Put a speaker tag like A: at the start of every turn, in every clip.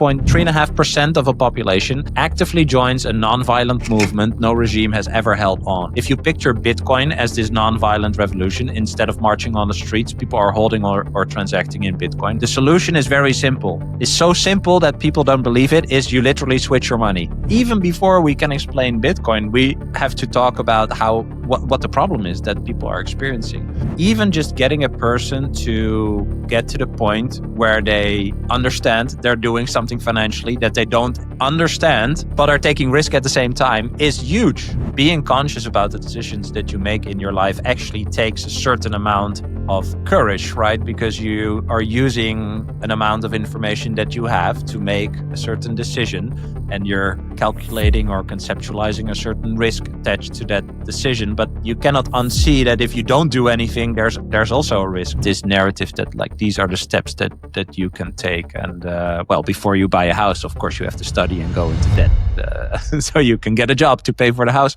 A: 3.5% of a population actively joins a non-violent movement no regime has ever held on. If you picture Bitcoin as this non-violent revolution, instead of marching on the streets, people are holding or transacting in Bitcoin. The solution is very simple. It's so simple that people don't believe it, is you literally switch your money. Even before we can explain Bitcoin, we have to talk about what the problem is that people are experiencing. Even just getting a person to get to the point where they understand they're doing something financially that they don't understand, but are taking risk at the same time, is huge. Being conscious about the decisions that you make in your life actually takes a certain amount of courage, right? Because you are using an amount of information that you have to make a certain decision, and you're calculating or conceptualizing a certain risk attached to that decision. But you cannot unsee that if you don't do anything, there's also a risk. This narrative that like these are the steps that you can take. And before you buy a house, of course, you have to study and go into debt so you can get a job to pay for the house.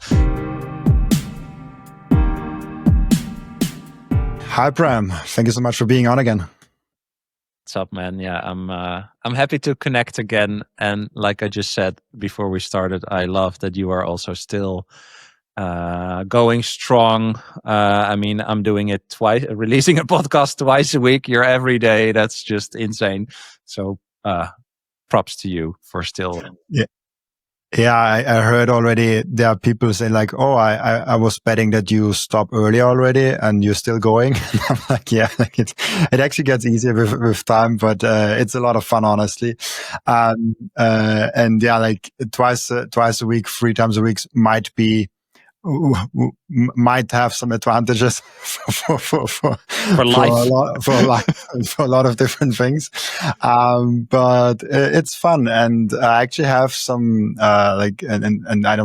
B: Hi, Bram. Thank you so much for being on again.
A: What's up, man? Yeah, I'm happy to connect again. And like I just said before we started, I love that you are also still going strong. I'm doing it twice, releasing a podcast twice a week. You're every day. That's just insane. So props to you for still.
B: Yeah, I heard already there are people saying like, oh, I was betting that you stop early already and you're still going. I'm like, yeah, like it actually gets easier with time, but it's a lot of fun, honestly. And yeah, like twice a week, 3 times a week might have some advantages for life, for a lot of different things. But it's fun, and I actually have some and I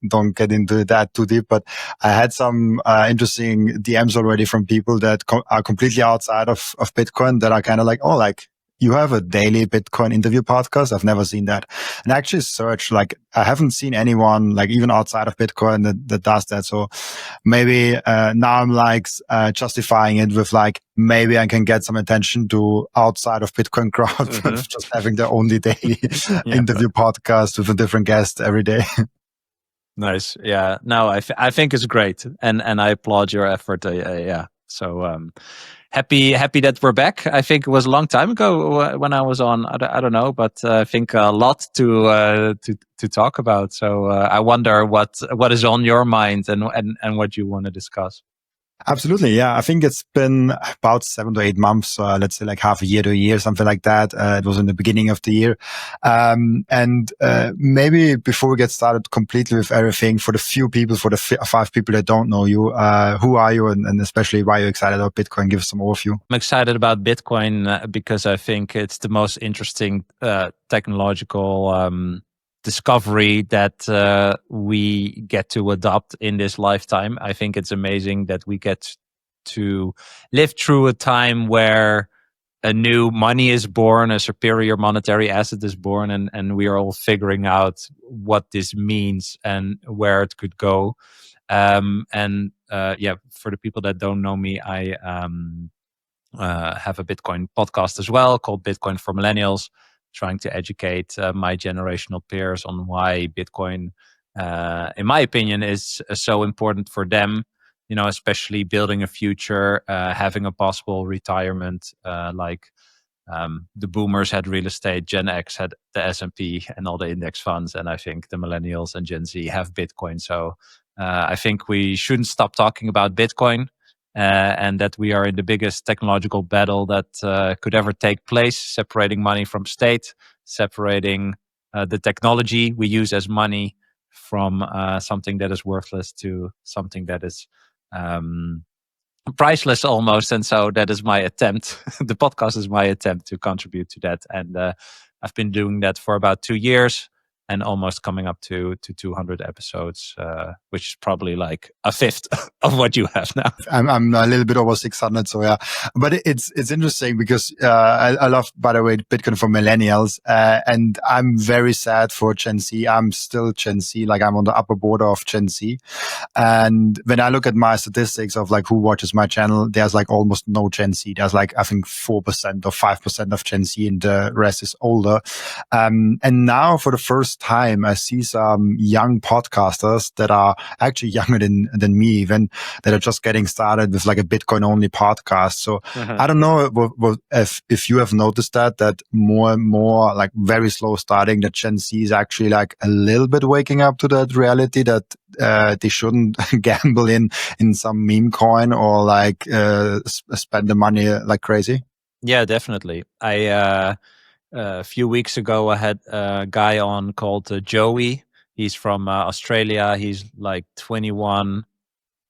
B: don't get into that too deep, but I had some interesting DMs already from people that are completely outside of Bitcoin that are kind of like, oh, like, you have a daily Bitcoin interview podcast. I've never seen that. And actually search, like, I haven't seen anyone, like, even outside of Bitcoin that does that. So maybe, now I'm like, justifying it with like, maybe I can get some attention to outside of Bitcoin crowd, just having the only daily interview podcast with a different guest every day.
A: Nice. Yeah. No, I think it's great. And I applaud your effort. Yeah. So, happy that we're back. I think it was a long time ago when I was on. I don't know, but I think a lot to talk about. So I wonder what is on your mind and what you want to discuss.
B: Absolutely. Yeah. I think it's been about 7 to 8 months, let's say like half a year to a year, something like that. It was in the beginning of the year. Maybe before we get started completely with everything, for the few people, for the 5 people that don't know you, who are you, and especially why you're excited about Bitcoin? Give us some overview.
A: I'm excited about Bitcoin because I think it's the most interesting technological discovery that we get to adopt in this lifetime. I think it's amazing that we get to live through a time where a new money is born, a superior monetary asset is born, and we are all figuring out what this means and where it could go. For the people that don't know me, I have a Bitcoin podcast as well called Bitcoin for Millennials, trying to educate my generational peers on why Bitcoin, in my opinion, is so important for them. You know, especially building a future, having a possible retirement. The boomers had real estate, Gen X had the S&P and all the index funds, and I think the Millennials and Gen Z have Bitcoin. So I think we shouldn't stop talking about Bitcoin. And that we are in the biggest technological battle that could ever take place, separating money from state, separating the technology we use as money from something that is worthless to something that is priceless almost. And so that is my attempt. The podcast is my attempt to contribute to that. And I've been doing that for about 2 years. and almost coming up to 200 episodes, which is probably like a fifth of what you have now.
B: I'm a little bit over 600, so yeah. But it's interesting because I love, by the way, Bitcoin for millennials, and I'm very sad for Gen Z. I'm still Gen Z, like I'm on the upper border of Gen Z. And when I look at my statistics of like who watches my channel, there's like almost no Gen Z. There's like, I think 4% or 5% of Gen Z, and the rest is older. And now for the first time, I see some young podcasters that are actually younger than me even, that are just getting started with like a Bitcoin only podcast. So I don't know if you have noticed that more and more, like very slow starting, that Gen Z is actually like a little bit waking up to that reality that they shouldn't gamble in some meme coin or like spend the money like crazy.
A: Yeah, definitely. A few weeks ago, I had a guy on called Joey. He's from Australia. He's like 21,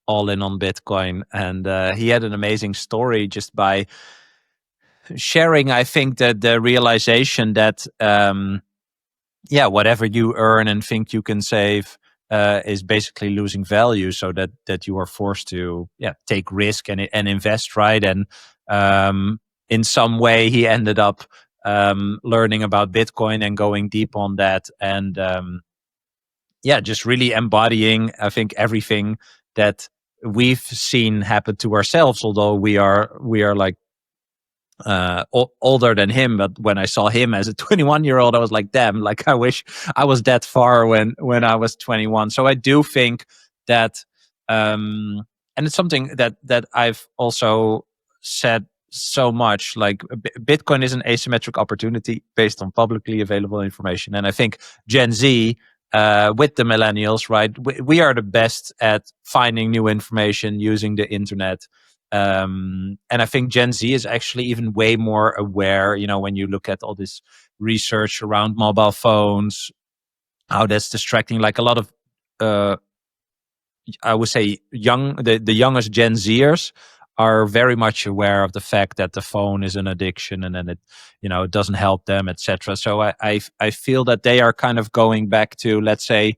A: all in on Bitcoin. And he had an amazing story just by sharing, I think, that the realization that, whatever you earn and think you can save is basically losing value, so that you are forced to take risk and invest, right? And in some way, he ended up learning about Bitcoin and going deep on that, and just really embodying, I think, everything that we've seen happen to ourselves. Although we are like older than him, but when I saw him as a 21-year-old, I was like, damn, like I wish I was that far when I was 21. So I do think that, and it's something that I've also said so much, like Bitcoin is an asymmetric opportunity based on publicly available information. And I think Gen Z, with the millennials, right, we are the best at finding new information using the internet. And I think Gen Z is actually even way more aware, when you look at all this research around mobile phones, how that's distracting. Like a lot of, I would say, the youngest Gen Zers are very much aware of the fact that the phone is an addiction, and then it doesn't help them, etc. So I feel that they are kind of going back to, let's say,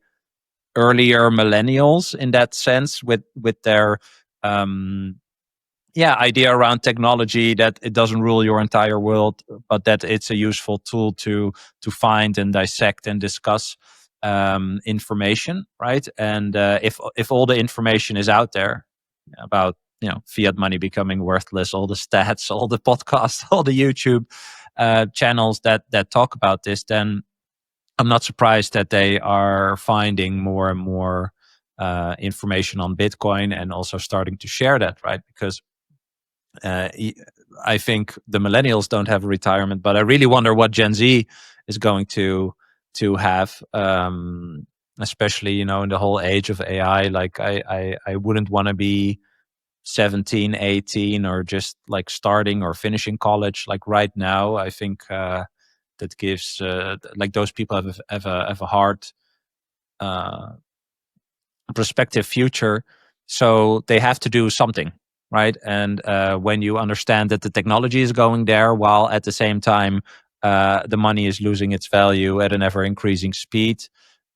A: earlier millennials in that sense, with their idea around technology, that it doesn't rule your entire world, but that it's a useful tool to find and dissect and discuss information, right? And if all the information is out there about fiat money becoming worthless, all the stats, all the podcasts, all the YouTube channels that talk about this, then I'm not surprised that they are finding more and more information on Bitcoin, and also starting to share that, right? Because I think the millennials don't have a retirement, but I really wonder what Gen Z is going to have, especially in the whole age of AI. Like I wouldn't want to be 17, 18, or just like starting or finishing college. Like right now, I think that gives like those people have a hard prospective future, so they have to do something, right? And when you understand that the technology is going there, while at the same time the money is losing its value at an ever increasing speed,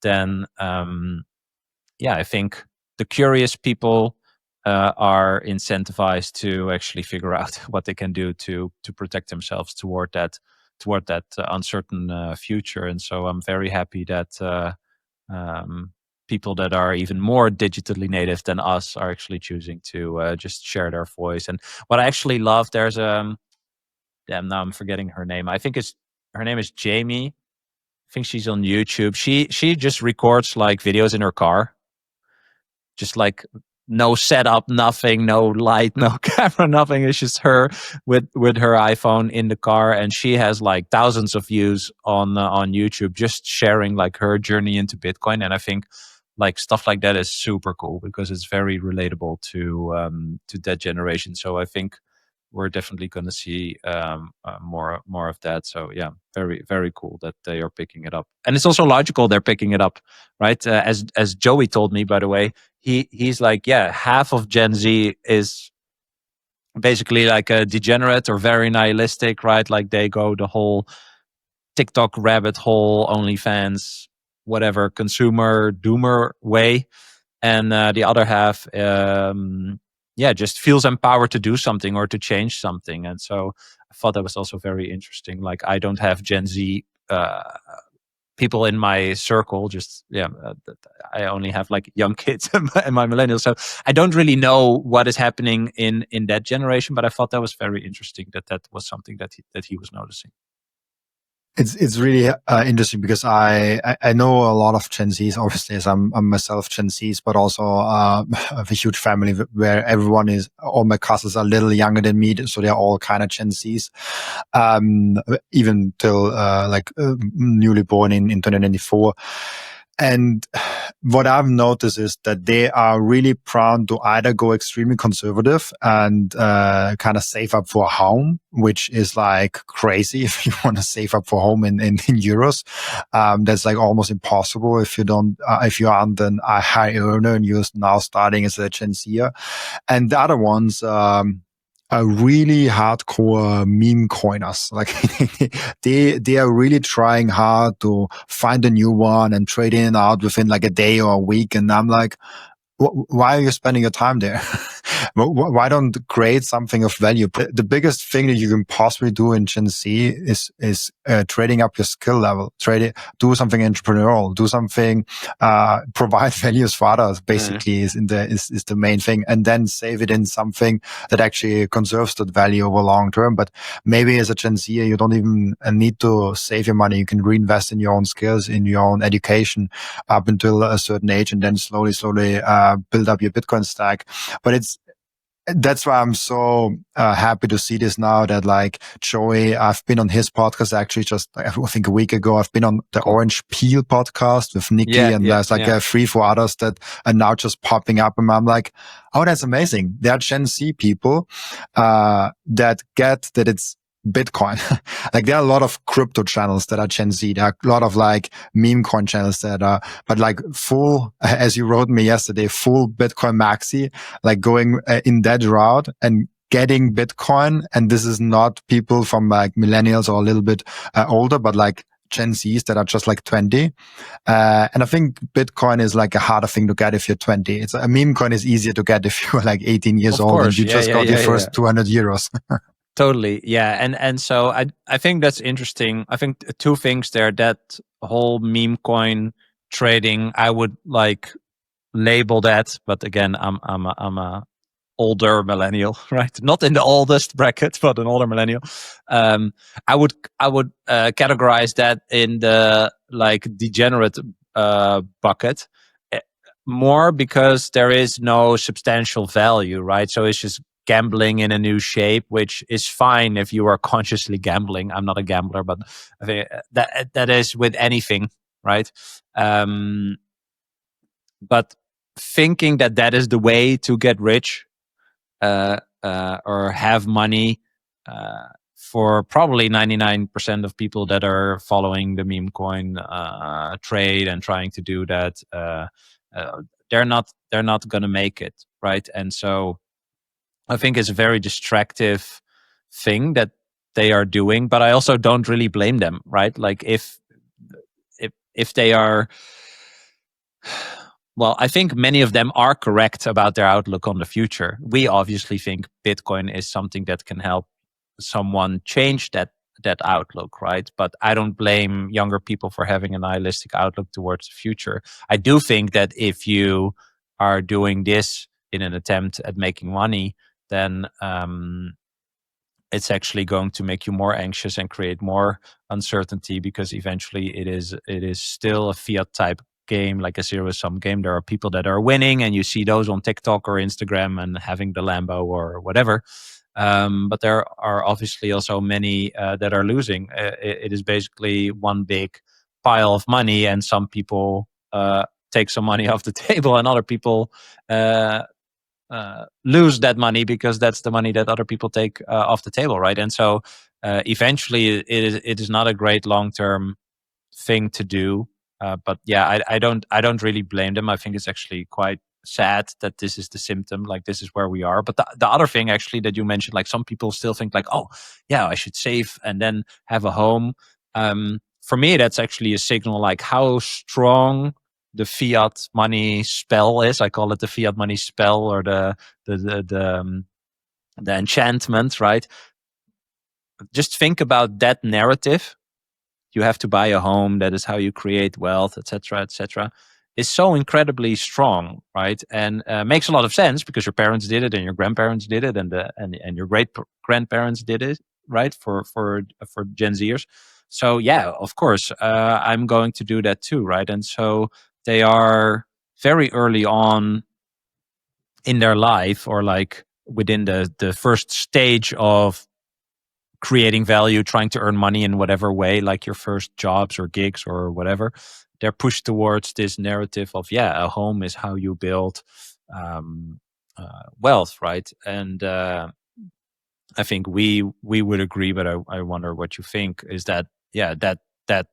A: then I think the curious people are incentivized to actually figure out what they can do to protect themselves toward that uncertain future. And so I'm very happy that people that are even more digitally native than us are actually choosing to just share their voice. And what I actually love, there's now I'm forgetting her name. I think her name is Jamie. I think she's on YouTube. She just records like videos in her car, just like no setup, nothing, no light, no camera, nothing. It's just her with her iPhone in the car, and she has like thousands of views on YouTube, just sharing like her journey into Bitcoin. And I think like stuff like that is super cool because it's very relatable to that generation. So I think we're definitely going to see more of that. So yeah, very, very cool that they are picking it up, and it's also logical they're picking it up, right? As Joey told me, by the way, he's like, half of Gen Z is basically like a degenerate or very nihilistic, right? Like they go the whole TikTok rabbit hole, OnlyFans, whatever consumer doomer way, and the other half just feels empowered to do something or to change something. And so I thought that was also very interesting. Like, I don't have Gen Z people in my circle, I only have like young kids and my millennials, so I don't really know what is happening in that generation, but I thought that was very interesting that was something that he was noticing.
B: It's really interesting because I know a lot of Gen Zs, obviously, as I'm myself Gen Zs, but also I have a huge family where all my cousins are a little younger than me, so they're all kind of Gen Zs, even till newly born in 2024. And what I've noticed is that they are really prone to either go extremely conservative and kind of save up for a home, which is like crazy if you want to save up for a home in euros. That's like almost impossible if you don't, if you aren't a high earner and you're now starting as a Gen Zer. And the other ones, are really hardcore meme coiners. Like they are really trying hard to find a new one and trade in and out within like a day or a week. And I'm like, why are you spending your time there? Why don't create something of value? The biggest thing that you can possibly do in Gen Z is trading up your skill level. Do something entrepreneurial. Do something. Provide values for others. Basically, is the main thing, and then save it in something that actually conserves that value over long term. But maybe as a Gen Z, you don't even need to save your money. You can reinvest in your own skills, in your own education, up until a certain age, and then slowly build up your Bitcoin stack. But that's why I'm so happy to see this now that like Joey, I've been on his podcast actually just I think a week ago. I've been on the Orange Peel podcast with Nikki, and there's like 3-4 others that are now just popping up, and I'm like, oh, that's amazing. There are Gen Z people that get that it's Bitcoin. Like there are a lot of crypto channels that are Gen Z. There are a lot of like meme coin channels that are, but like full, as you wrote me yesterday, full Bitcoin maxi, like going in that route and getting Bitcoin. And this is not people from like millennials or a little bit older, but like Gen Zs that are just like 20. And I think Bitcoin is like a harder thing to get if you're 20. It's a meme coin is easier to get if you're like 18 years old and you just got your first 200 euros.
A: Totally. Yeah. And so I think that's interesting. I think two things there. That whole meme coin trading, I would like label that, but again, I'm a older millennial, right? Not in the oldest bracket, but an older millennial. I would categorize that in the like degenerate bucket, more because there is no substantial value, right? So it's just gambling in a new shape, which is fine if you are consciously gambling. I'm not a gambler, but I think that is with anything, right? But thinking that is the way to get rich or have money for probably 99% of people that are following the meme coin trade and trying to do that, they're not going to make it, right? And so I think it's a very distractive thing that they are doing, but I also don't really blame them, right? Like if they are, well, I think many of them are correct about their outlook on the future. We obviously think Bitcoin is something that can help someone change that outlook, right? But I don't blame younger people for having a nihilistic outlook towards the future. I do think that if you are doing this in an attempt at making money, then it's actually going to make you more anxious and create more uncertainty, because eventually it is still a fiat type game, like a zero-sum game. There are people that are winning, and you see those on TikTok or Instagram and having the Lambo or whatever. But there are obviously also many that are losing. It is basically one big pile of money, and some people take some money off the table, and other people lose that money because that's the money that other people take off the table, right? And so eventually it is not a great long-term thing to do. But yeah, I don't really blame them. I think it's actually quite sad that this is the symptom, like this is where we are. But the other thing actually that you mentioned, like some people still think like, oh yeah, I should save and then have a home. for me, that's actually a signal like how strong the fiat money spell is. I call it the fiat money spell, or the enchantment, right? Just think about that narrative. You have to buy a home. That is how you create wealth, etc., etc. Is so incredibly strong, right? And makes a lot of sense because your parents did it, and your grandparents did it, and your great grandparents did it, right? For Gen Zers. So yeah, of course, I'm going to do that too, right? And so they are very early on in their life, or like within the first stage of creating value, trying to earn money in whatever way, like your first jobs or gigs or whatever. They're pushed towards this narrative of, a home is how you build wealth, right? And I think we would agree, but I wonder what you think, is that, that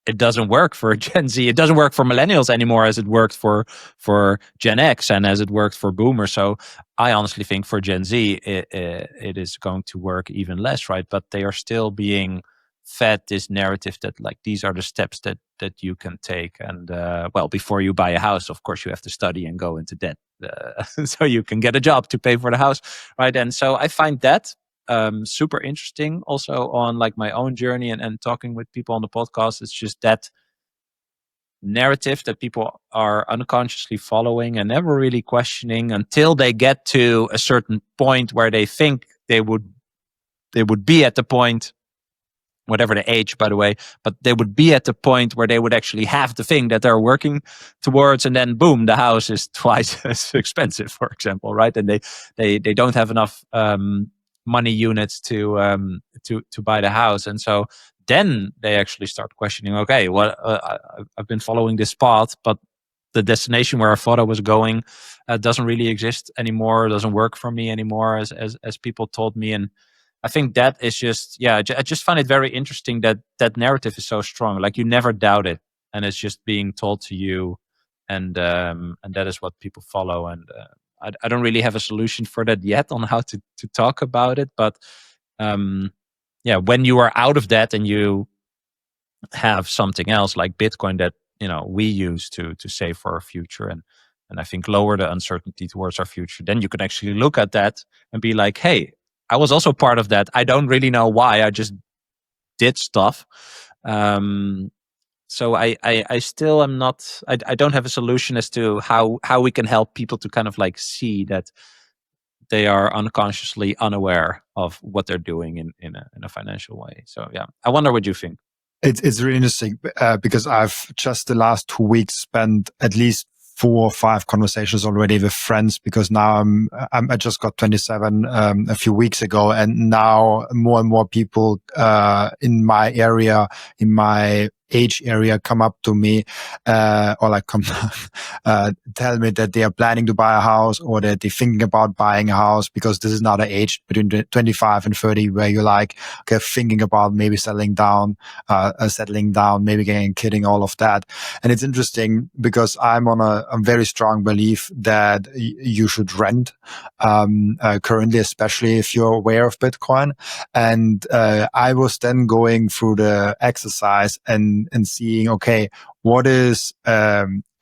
A: it doesn't work for Gen Z. It doesn't work for millennials anymore as it worked for Gen X and as it worked for boomers. So I honestly think for Gen Z, it is going to work even less, right? But they are still being fed this narrative that like these are the steps that you can take. And before you buy a house, of course, you have to study and go into debt so you can get a job to pay for the house, right? And so I find that super interesting also on like my own journey and talking with people on the podcast. It's just that narrative that people are unconsciously following and never really questioning until they get to a certain point where they think they would be at the point, whatever the age, by the way, but they would be at the point where they would actually have the thing that they're working towards, and then boom, the house is twice as expensive, for example, right? And they don't have enough money units to buy the house, and so then they actually start questioning. Okay, well, I've been following this path, but the destination where I thought I was going doesn't really exist anymore. Doesn't work for me anymore, as people told me. And I think that is just, I just find it very interesting that that narrative is so strong. Like you never doubt it, and it's just being told to you, and that is what people follow. And I don't really have a solution for that yet on how to talk about it. But when you are out of that and you have something else like Bitcoin that we use to save for our future and I think lower the uncertainty towards our future, then you can actually look at that and be like, hey, I was also part of that. I don't really know why. I just did stuff. So I still am not. I don't have a solution as to how we can help people to kind of like see that they are unconsciously unaware of what they're doing in a financial way. So yeah, I wonder what you think.
B: It's really interesting because I've just the last 2 weeks spent at least 4 or 5 conversations already with friends, because now I just got 27 a few weeks ago, and now more and more people in my area, in my age area, come up to me or like come tell me that they are planning to buy a house, or that they're thinking about buying a house, because this is not an age between 25 and 30 where you're like, okay, thinking about maybe settling down, maybe getting a kid, all of that. And it's interesting because I'm on a very strong belief that you should rent currently, especially if you're aware of Bitcoin. And I was then going through the exercise and seeing, okay, what is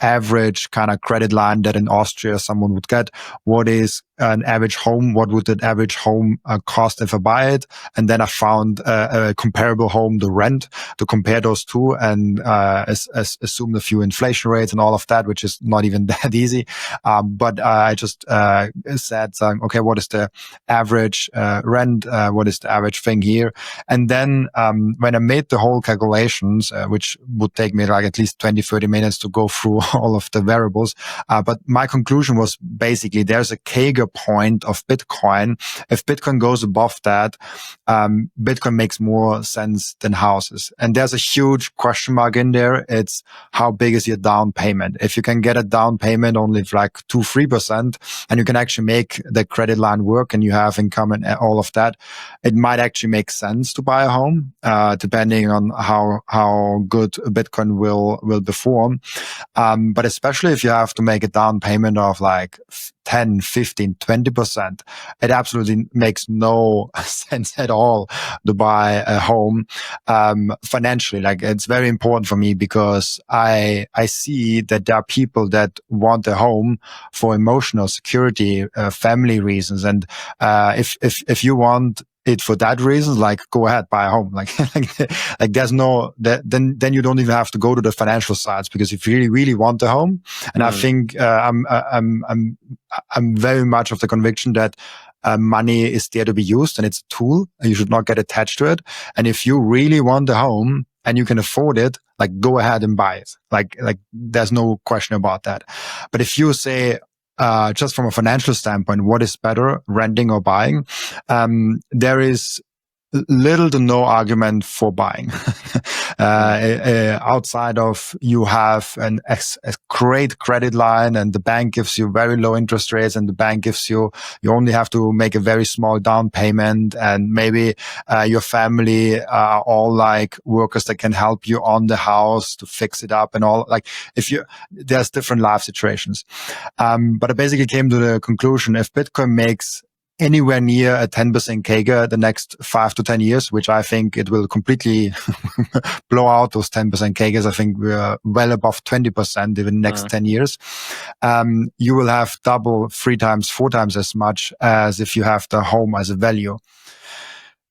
B: average kind of credit line that in Austria someone would get? What is an average home? What would an average home cost if I buy it? And then I found a comparable home to rent, to compare those two, and assume a few inflation rates and all of that, which is not even that easy. But I just said, okay, what is the average rent? What is the average thing here? And then when I made the whole calculations, which would take me like at least 20, 30 minutes to go through all of the variables. But my conclusion was basically there's a Kager point of Bitcoin. If Bitcoin goes above that, Bitcoin makes more sense than houses. And there's a huge question mark in there. It's how big is your down payment? If you can get a down payment only of like 2-3%, and you can actually make the credit line work and you have income and all of that, it might actually make sense to buy a home, depending on how good Bitcoin will will perform. But especially if you have to make a down payment of like 10, 15, 20%, it absolutely makes no sense at all to buy a home financially. Like, it's very important for me because I see that there are people that want a home for emotional security, family reasons. And if you want it for that reason, like, go ahead, buy a home. Like there's no, then you don't even have to go to the financial sides, because if you really want a home, and I think I'm very much of the conviction that money is there to be used, and it's a tool, and you should not get attached to it. And if you really want a home and you can afford it, like, go ahead and buy it. Like there's no question about that. But if you say, just from a financial standpoint, what is better, renting or buying? There is little to no argument for buying. Outside of, you have a great credit line, and the bank gives you very low interest rates, and the bank gives you only have to make a very small down payment, and maybe your family are all like workers that can help you on the house to fix it up and all. Like, there's different life situations. But I basically came to the conclusion, if Bitcoin makes anywhere near a 10% CAGR the next 5 to 10 years, which I think it will completely blow out those 10% CAGRs. I think we're well above 20% in the next 10 years. You will have double, 3 times, 4 times as much as if you have the home as a value.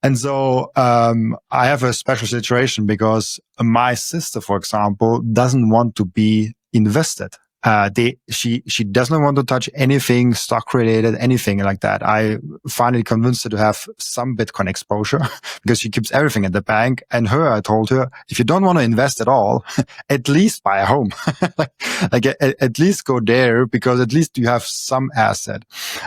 B: And so I have a special situation because my sister, for example, doesn't want to be invested. She doesn't want to touch anything stock related, anything like that. I finally convinced her to have some Bitcoin exposure because she keeps everything at the bank. And I told her, if you don't want to invest at all, at least buy a home. At least go there, because at least you have some asset.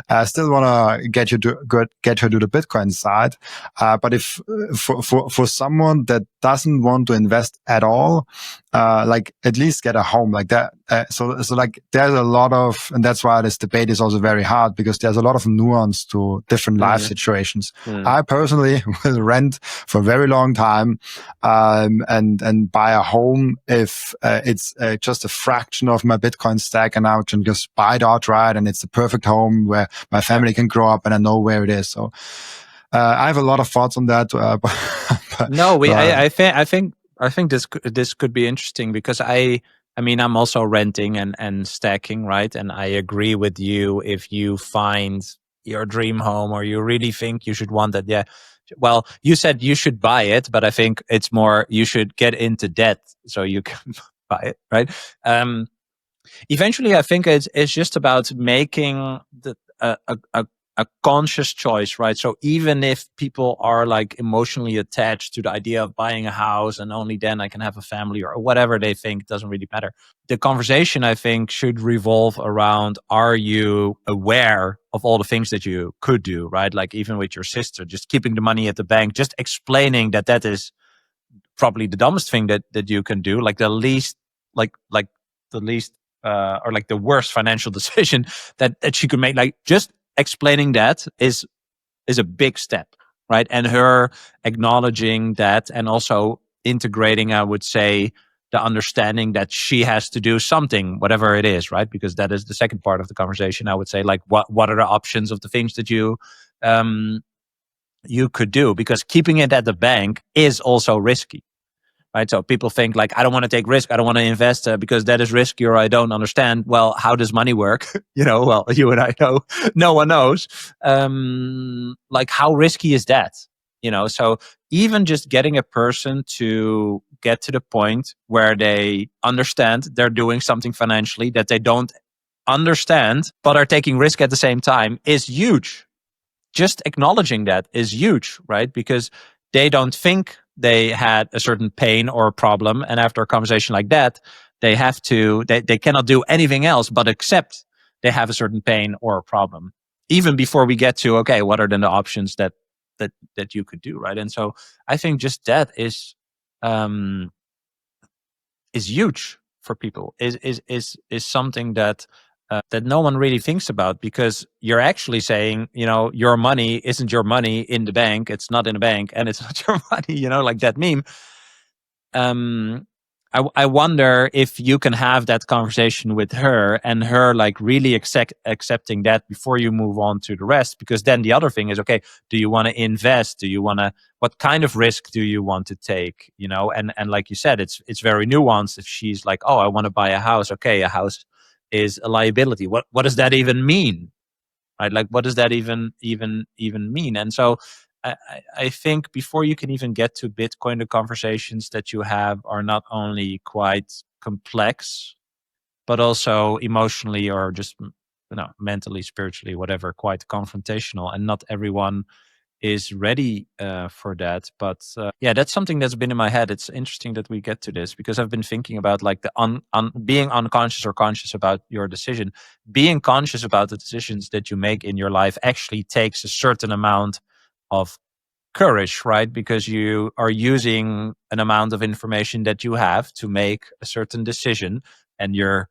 B: I still want to get her to the Bitcoin side. But if for someone that doesn't want to invest at all, like, at least get a home like that. So like, there's a lot of, and that's why this debate is also very hard, because there's a lot of nuance to different life situations. I personally will rent for a very long time, and buy a home if it's just a fraction of my Bitcoin stack, and I can just buy it outright, and it's the perfect home where my family can grow up, and I know where it is. So I have a lot of thoughts on that.
A: I think this could be interesting, because I mean, I'm also renting and stacking, right? And I agree with you. If you find your dream home, or you really think you should want that, yeah. Well, you said you should buy it, but I think it's more, you should get into debt so you can buy it, right? Eventually, I think it's just about making a conscious choice, right? So even if people are like emotionally attached to the idea of buying a house and only then I can have a family, or whatever they think, doesn't really matter. The conversation, I think, should revolve around, are you aware of all the things that you could do, right? Like, even with your sister, just keeping the money at the bank, just explaining that is probably the dumbest thing that you can do, like the least, or like the worst financial decision that she could make. Like, just explaining that is a big step, right? And her acknowledging that, and also integrating, I would say, the understanding that she has to do something, whatever it is, right? Because that is the second part of the conversation. I would say, like, what are the options of the things that you could do? Because keeping it at the bank is also risky, right? So people think, like, I don't want to take risk, I don't want to invest because that is risky, or I don't understand. Well, how does money work? Well, you and I know, no one knows. Like, how risky is that? So even just getting a person to get to the point where they understand they're doing something financially that they don't understand, but are taking risk at the same time, is huge. Just acknowledging that is huge, right? Because they don't think they had a certain pain or a problem, and after a conversation like that, they cannot do anything else but accept they have a certain pain or a problem, even before we get to, okay, what are then the options that you could do, right? And so I think just that is huge for people, is something that no one really thinks about, because you're actually saying, your money isn't your money in the bank. It's not in a bank, and it's not your money, like that meme. I wonder if you can have that conversation with her and her like really accepting that before you move on to the rest. Because then the other thing is, okay, do you want to invest? Do you want to, what kind of risk do you want to take? You know, and like you said, it's very nuanced. If she's like, oh, I want to buy a house. Okay, a house is a liability. What does that even mean? Right? Like, what does that even mean? And so I think before you can even get to Bitcoin, the conversations that you have are not only quite complex, but also emotionally or just mentally, spiritually, whatever, quite confrontational. And not everyone is ready for that. But yeah, that's something that's been in my head. It's interesting that we get to this because I've been thinking about like the being unconscious or conscious about your decision. Being conscious about the decisions that you make in your life actually takes a certain amount of courage, right? Because you are using an amount of information that you have to make a certain decision, and you're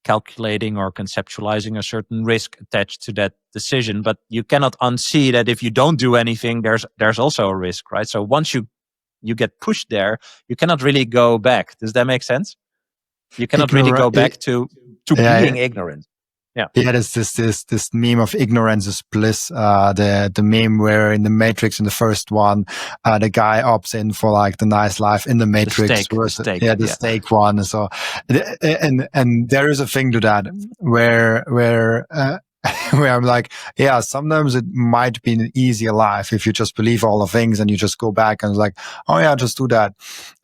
A: calculating or conceptualizing a certain risk attached to that decision. But you cannot unsee that if you don't do anything, there's also a risk, right? So once you get pushed there, you cannot really go back. Does that make sense? You cannot really go back to being ignorant. Yeah.
B: There's this meme of ignorance is bliss. The meme where in the Matrix, in the first one, the guy opts in for like the nice life in the Matrix, the steak one. So, and there is a thing to that where where I'm like, yeah, sometimes it might be an easier life if you just believe all the things and you just go back and it's like, oh yeah, just do that.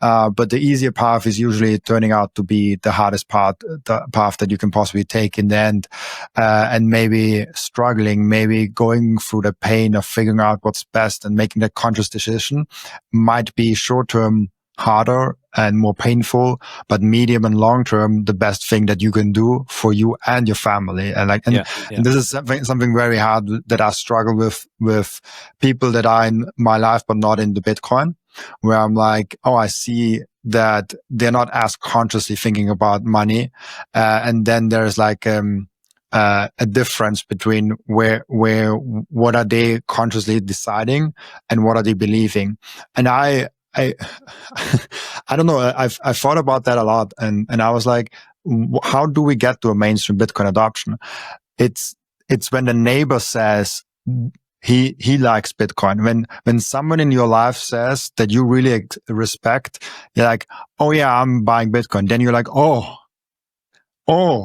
B: But the easier path is usually turning out to be the hardest path, the path that you can possibly take in the end. And maybe struggling, maybe going through the pain of figuring out what's best and making that conscious decision might be short-term harder and more painful, but medium and long term, the best thing that you can do for you and your family. And and this is something very hard that I struggle with people that are in my life, but not in the Bitcoin, where I'm like, oh, I see that they're not as consciously thinking about money. And then there's like, a difference between what are they consciously deciding and what are they believing. And I don't know. I've thought about that a lot, and I was like, how do we get to a mainstream Bitcoin adoption? It's when the neighbor says he likes Bitcoin. When someone in your life says that you really respect, you're like, oh yeah, I'm buying Bitcoin. Then you're like, oh,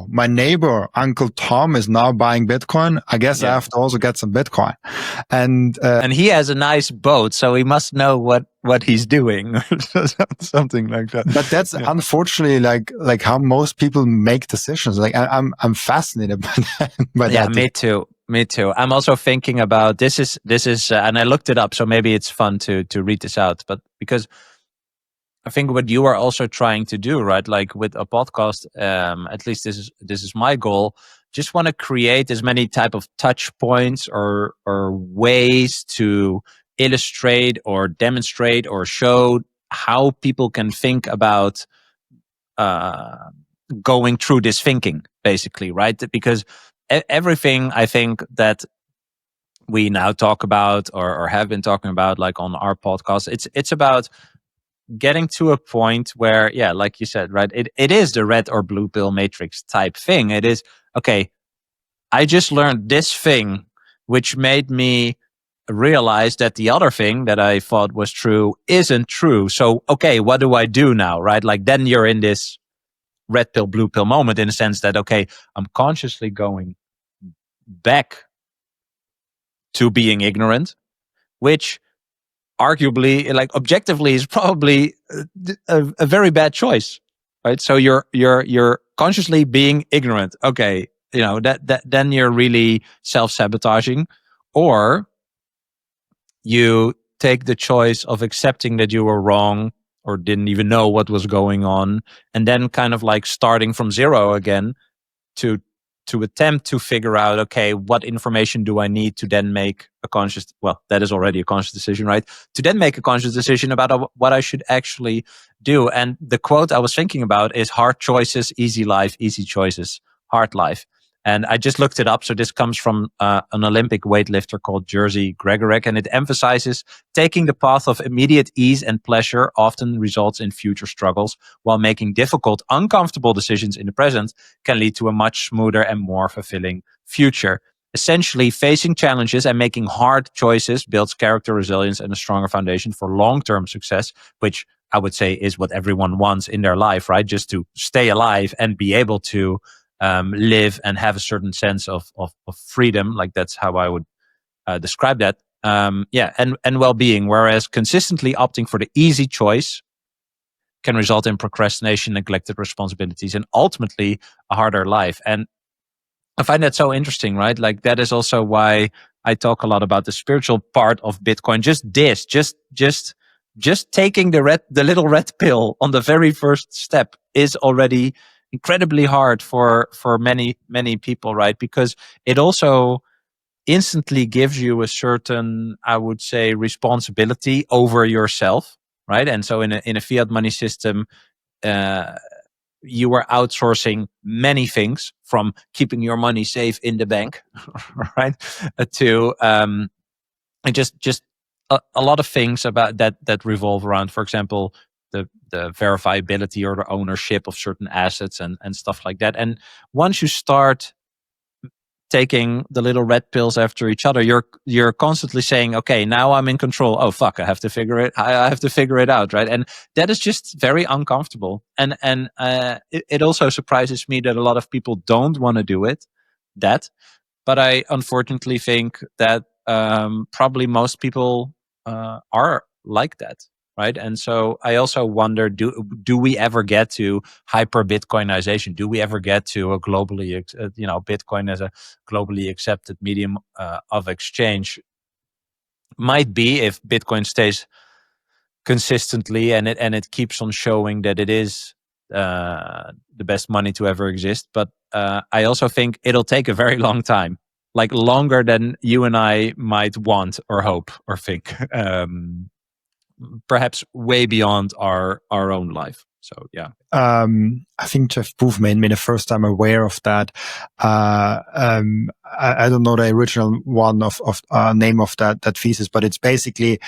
B: my neighbor, Uncle Tom, is now buying Bitcoin. I guess I have to also get some Bitcoin. And
A: he has a nice boat, so he must know what he's doing. Something like that.
B: But that's unfortunately like how most people make decisions. Like I'm fascinated by that.
A: Yeah, me too. I'm also thinking about this is and I looked it up, so maybe it's fun to read this out. But because I think what you are also trying to do, right? Like with a podcast, at least this is my goal. Just want to create as many type of touch points or ways to illustrate or demonstrate or show how people can think about going through this thinking, basically, right? Because everything I think that we now talk about or have been talking about, like on our podcast, it's about getting to a point where, yeah, like you said, right, it is the red or blue pill matrix type thing. It is, okay, I just learned this thing, which made me realize that the other thing that I thought was true isn't true. So, okay, what do I do now, right? Like then you're in this red pill, blue pill moment in the sense that, okay, I'm consciously going back to being ignorant, which arguably, like objectively, is probably a very bad choice, right? So you're consciously being ignorant. Okay, that then you're really self-sabotaging, or you take the choice of accepting that you were wrong or didn't even know what was going on, and then kind of like starting from zero again to attempt to figure out, okay, what information do I need to then make a conscious, well, that is already a conscious decision, right? To then make a conscious decision about what I should actually do. And the quote I was thinking about is hard choices, easy life, easy choices, hard life. And I just looked it up. So this comes from an Olympic weightlifter called Jerzy Gregorek, and it emphasizes taking the path of immediate ease and pleasure often results in future struggles, while making difficult, uncomfortable decisions in the present can lead to a much smoother and more fulfilling future. Essentially, facing challenges and making hard choices builds character, resilience, and a stronger foundation for long-term success, which I would say is what everyone wants in their life, right? Just to stay alive and be able to live and have a certain sense of freedom. Like that's how I would describe that. And well-being. Whereas consistently opting for the easy choice can result in procrastination, neglected responsibilities, and ultimately a harder life. And I find that so interesting, right? Like that is also why I talk a lot about the spiritual part of Bitcoin. Just taking the little red pill on the very first step is already incredibly hard for many people, right? Because it also instantly gives you a certain, I would say, responsibility over yourself, right? And so in a fiat money system, you are outsourcing many things, from keeping your money safe in the bank, right, to just a lot of things about that revolve around, for example, the verifiability or the ownership of certain assets and stuff like that. And once you start taking the little red pills after each other, you're constantly saying, okay, now I'm in control. Oh fuck, I have to figure it out, right? And that is just very uncomfortable. And it also surprises me that a lot of people don't want to do it. But I unfortunately think that probably most people are like that, right? And so I also wonder, do we ever get to hyper Bitcoinization? Do we ever get to a globally, Bitcoin as a globally accepted medium of exchange? Might be, if Bitcoin stays consistently and it keeps on showing that it is the best money to ever exist. But I also think it'll take a very long time, like longer than you and I might want or hope or think. Perhaps way beyond our own life. So yeah.
B: I think Jeff Booth made me the first time aware of that. I don't know the original one of name of that thesis, but it's basically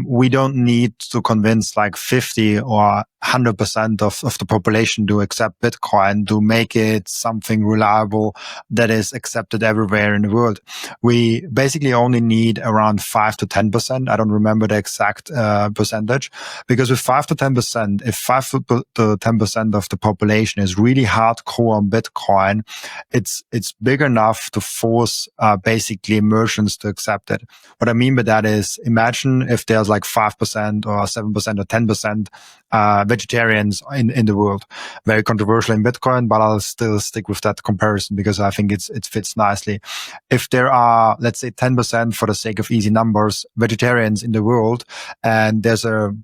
B: we don't need to convince like 50 or 100% of the population to accept Bitcoin to make it something reliable that is accepted everywhere in the world. We basically only need around 5 to 10%. I don't remember the exact percentage, because with 5 to 10%, if 5 to 10% of the population is really hardcore on Bitcoin, it's big enough to force basically merchants to accept it. What I mean by that is, imagine if there's like 5% or 7% or 10% vegetarians in the world. Very controversial in Bitcoin, but I'll still stick with that comparison because I think it fits nicely. If there are, let's say 10%, for the sake of easy numbers, vegetarians in the world, and there's a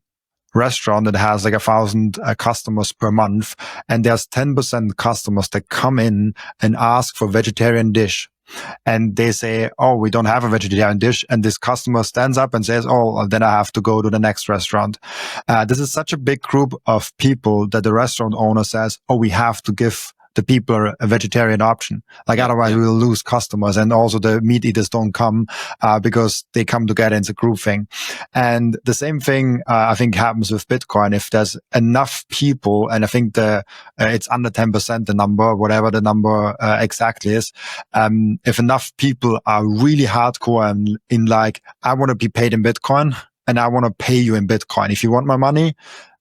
B: restaurant that has like 1,000 customers per month, and there's 10% customers that come in and ask for vegetarian dish, and they say, oh, we don't have a vegetarian dish, and this customer stands up and says, oh, then I have to go to the next restaurant. This is such a big group of people that the restaurant owner says, oh, we have to give the people a vegetarian option. Like otherwise we will lose customers, and also the meat eaters don't come because they come together. It's a group thing. And the same thing I think happens with Bitcoin. If there's enough people, and I think it's under 10%, the number, whatever the number exactly is, if enough people are really hardcore and in like, I want to be paid in Bitcoin and I want to pay you in Bitcoin. If you want my money,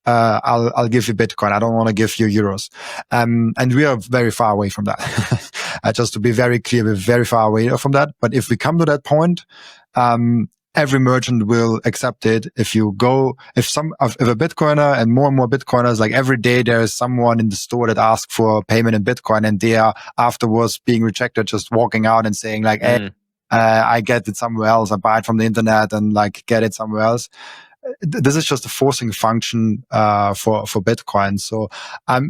B: I'll give you Bitcoin. I don't want to give you euros. And we are very far away from that. Just to be very clear, we're very far away from that. But if we come to that point, every merchant will accept it. If a Bitcoiner and more Bitcoiners, like every day there is someone in the store that asks for payment in Bitcoin, and they are afterwards being rejected, just walking out and saying like, hey, I get it somewhere else. I buy it from the internet and like get it somewhere else. This is just a forcing function for Bitcoin. So I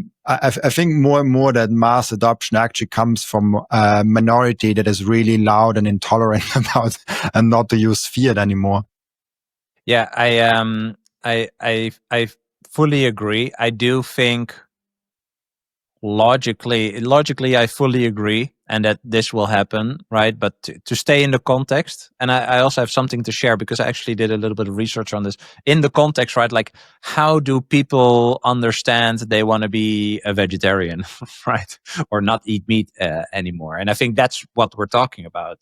B: think more and more that mass adoption actually comes from a minority that is really loud and intolerant about and not to use fiat anymore.
A: Yeah, I fully agree. I do think logically, I fully agree, and that this will happen, right? But to stay in the context, and I also have something to share because I actually did a little bit of research on this. In the context, right? Like, how do people understand they want to be a vegetarian, right? Or not eat meat anymore? And I think that's what we're talking about.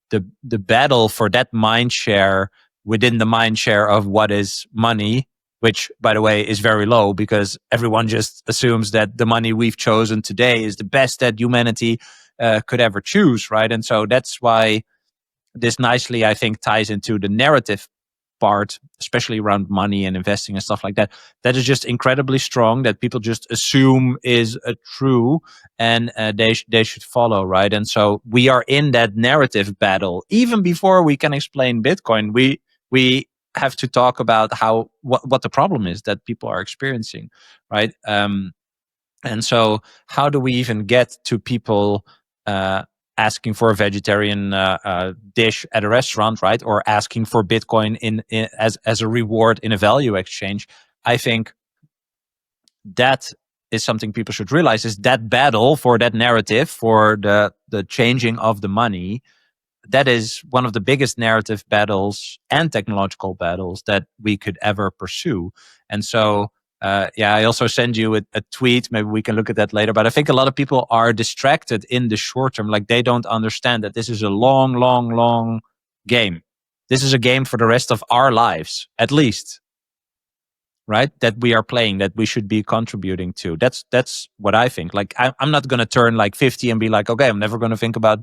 A: The battle for that mind share within the mind share of what is money, which, by the way, is very low because everyone just assumes that the money we've chosen today is the best that humanity could ever choose, right? And so that's why this nicely, I think, ties into the narrative part, especially around money and investing and stuff like that. That is just incredibly strong, that people just assume is true, and they should follow, right? And so we are in that narrative battle. Even before we can explain Bitcoin, we have to talk about what the problem is that people are experiencing, right? And so how do we even get to people asking for a vegetarian dish at a restaurant, right? Or asking for Bitcoin as a reward in a value exchange? I think that is something people should realize, is that battle for that narrative, for the changing of the money. That is one of the biggest narrative battles and technological battles that we could ever pursue. And so, I also send you a tweet. Maybe we can look at that later. But I think a lot of people are distracted in the short term. Like, they don't understand that this is a long, long, long game. This is a game for the rest of our lives, at least, right? That we are playing, that we should be contributing to. That's what I think. Like, I'm not going to turn like 50 and be like, okay, I'm never going to think about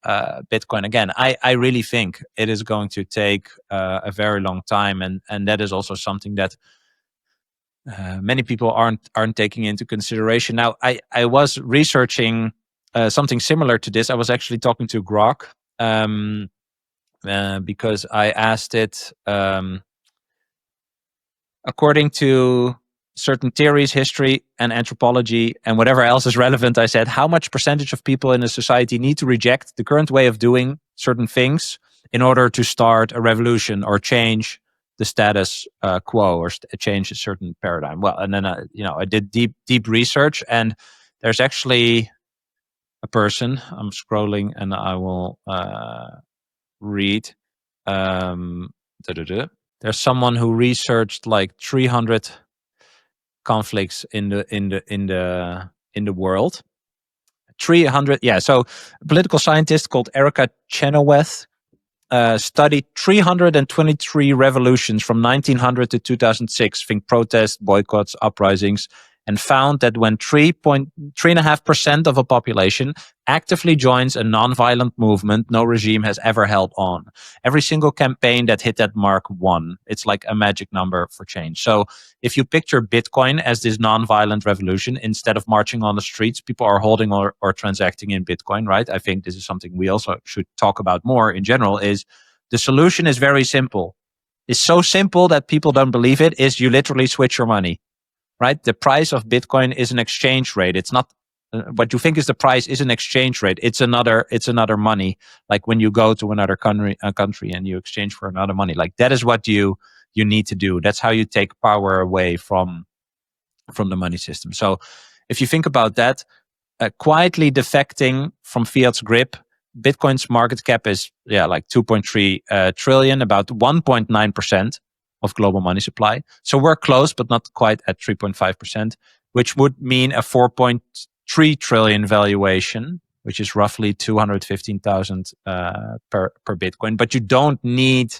A: Bitcoin again. I really think it is going to take a very long time, and that is also something that many people aren't taking into consideration. Now, I was researching something similar to this. I was actually talking to Grok because I asked it, according to certain theories, history and anthropology and whatever else is relevant, I said, how much percentage of people in a society need to reject the current way of doing certain things in order to start a revolution or change the status quo, or change a certain paradigm? Well, and then I did deep research, and there's actually a person. I'm scrolling, and I will read. There's someone who researched like 300 conflicts in the world. 300, yeah. So a political scientist called Erica Chenoweth studied 323 revolutions from 1900 to 2006, think protests, boycotts, uprisings, and found that when 3.5% of a population actively joins a nonviolent movement, no regime has ever held on. Every single campaign that hit that mark won. It's like a magic number for change. So if you picture Bitcoin as this nonviolent revolution, instead of marching on the streets, people are holding or transacting in Bitcoin, right? I think this is something we also should talk about more in general. Is the solution is very simple. It's so simple that people don't believe it, is you literally switch your money. Right? The price of Bitcoin is an exchange rate. It's not what you think is the price is an exchange rate. It's another money. Like when you go to another country and you exchange for another money. Like that is what you need to do. That's how you take power away from the money system. So if you think about that, quietly defecting from fiat's grip, Bitcoin's market cap is like 2.3 trillion, about 1.9% of global money supply. So we're close, but not quite at 3.5%, which would mean a 4.3 trillion valuation, which is roughly 215,000 per Bitcoin. But you don't need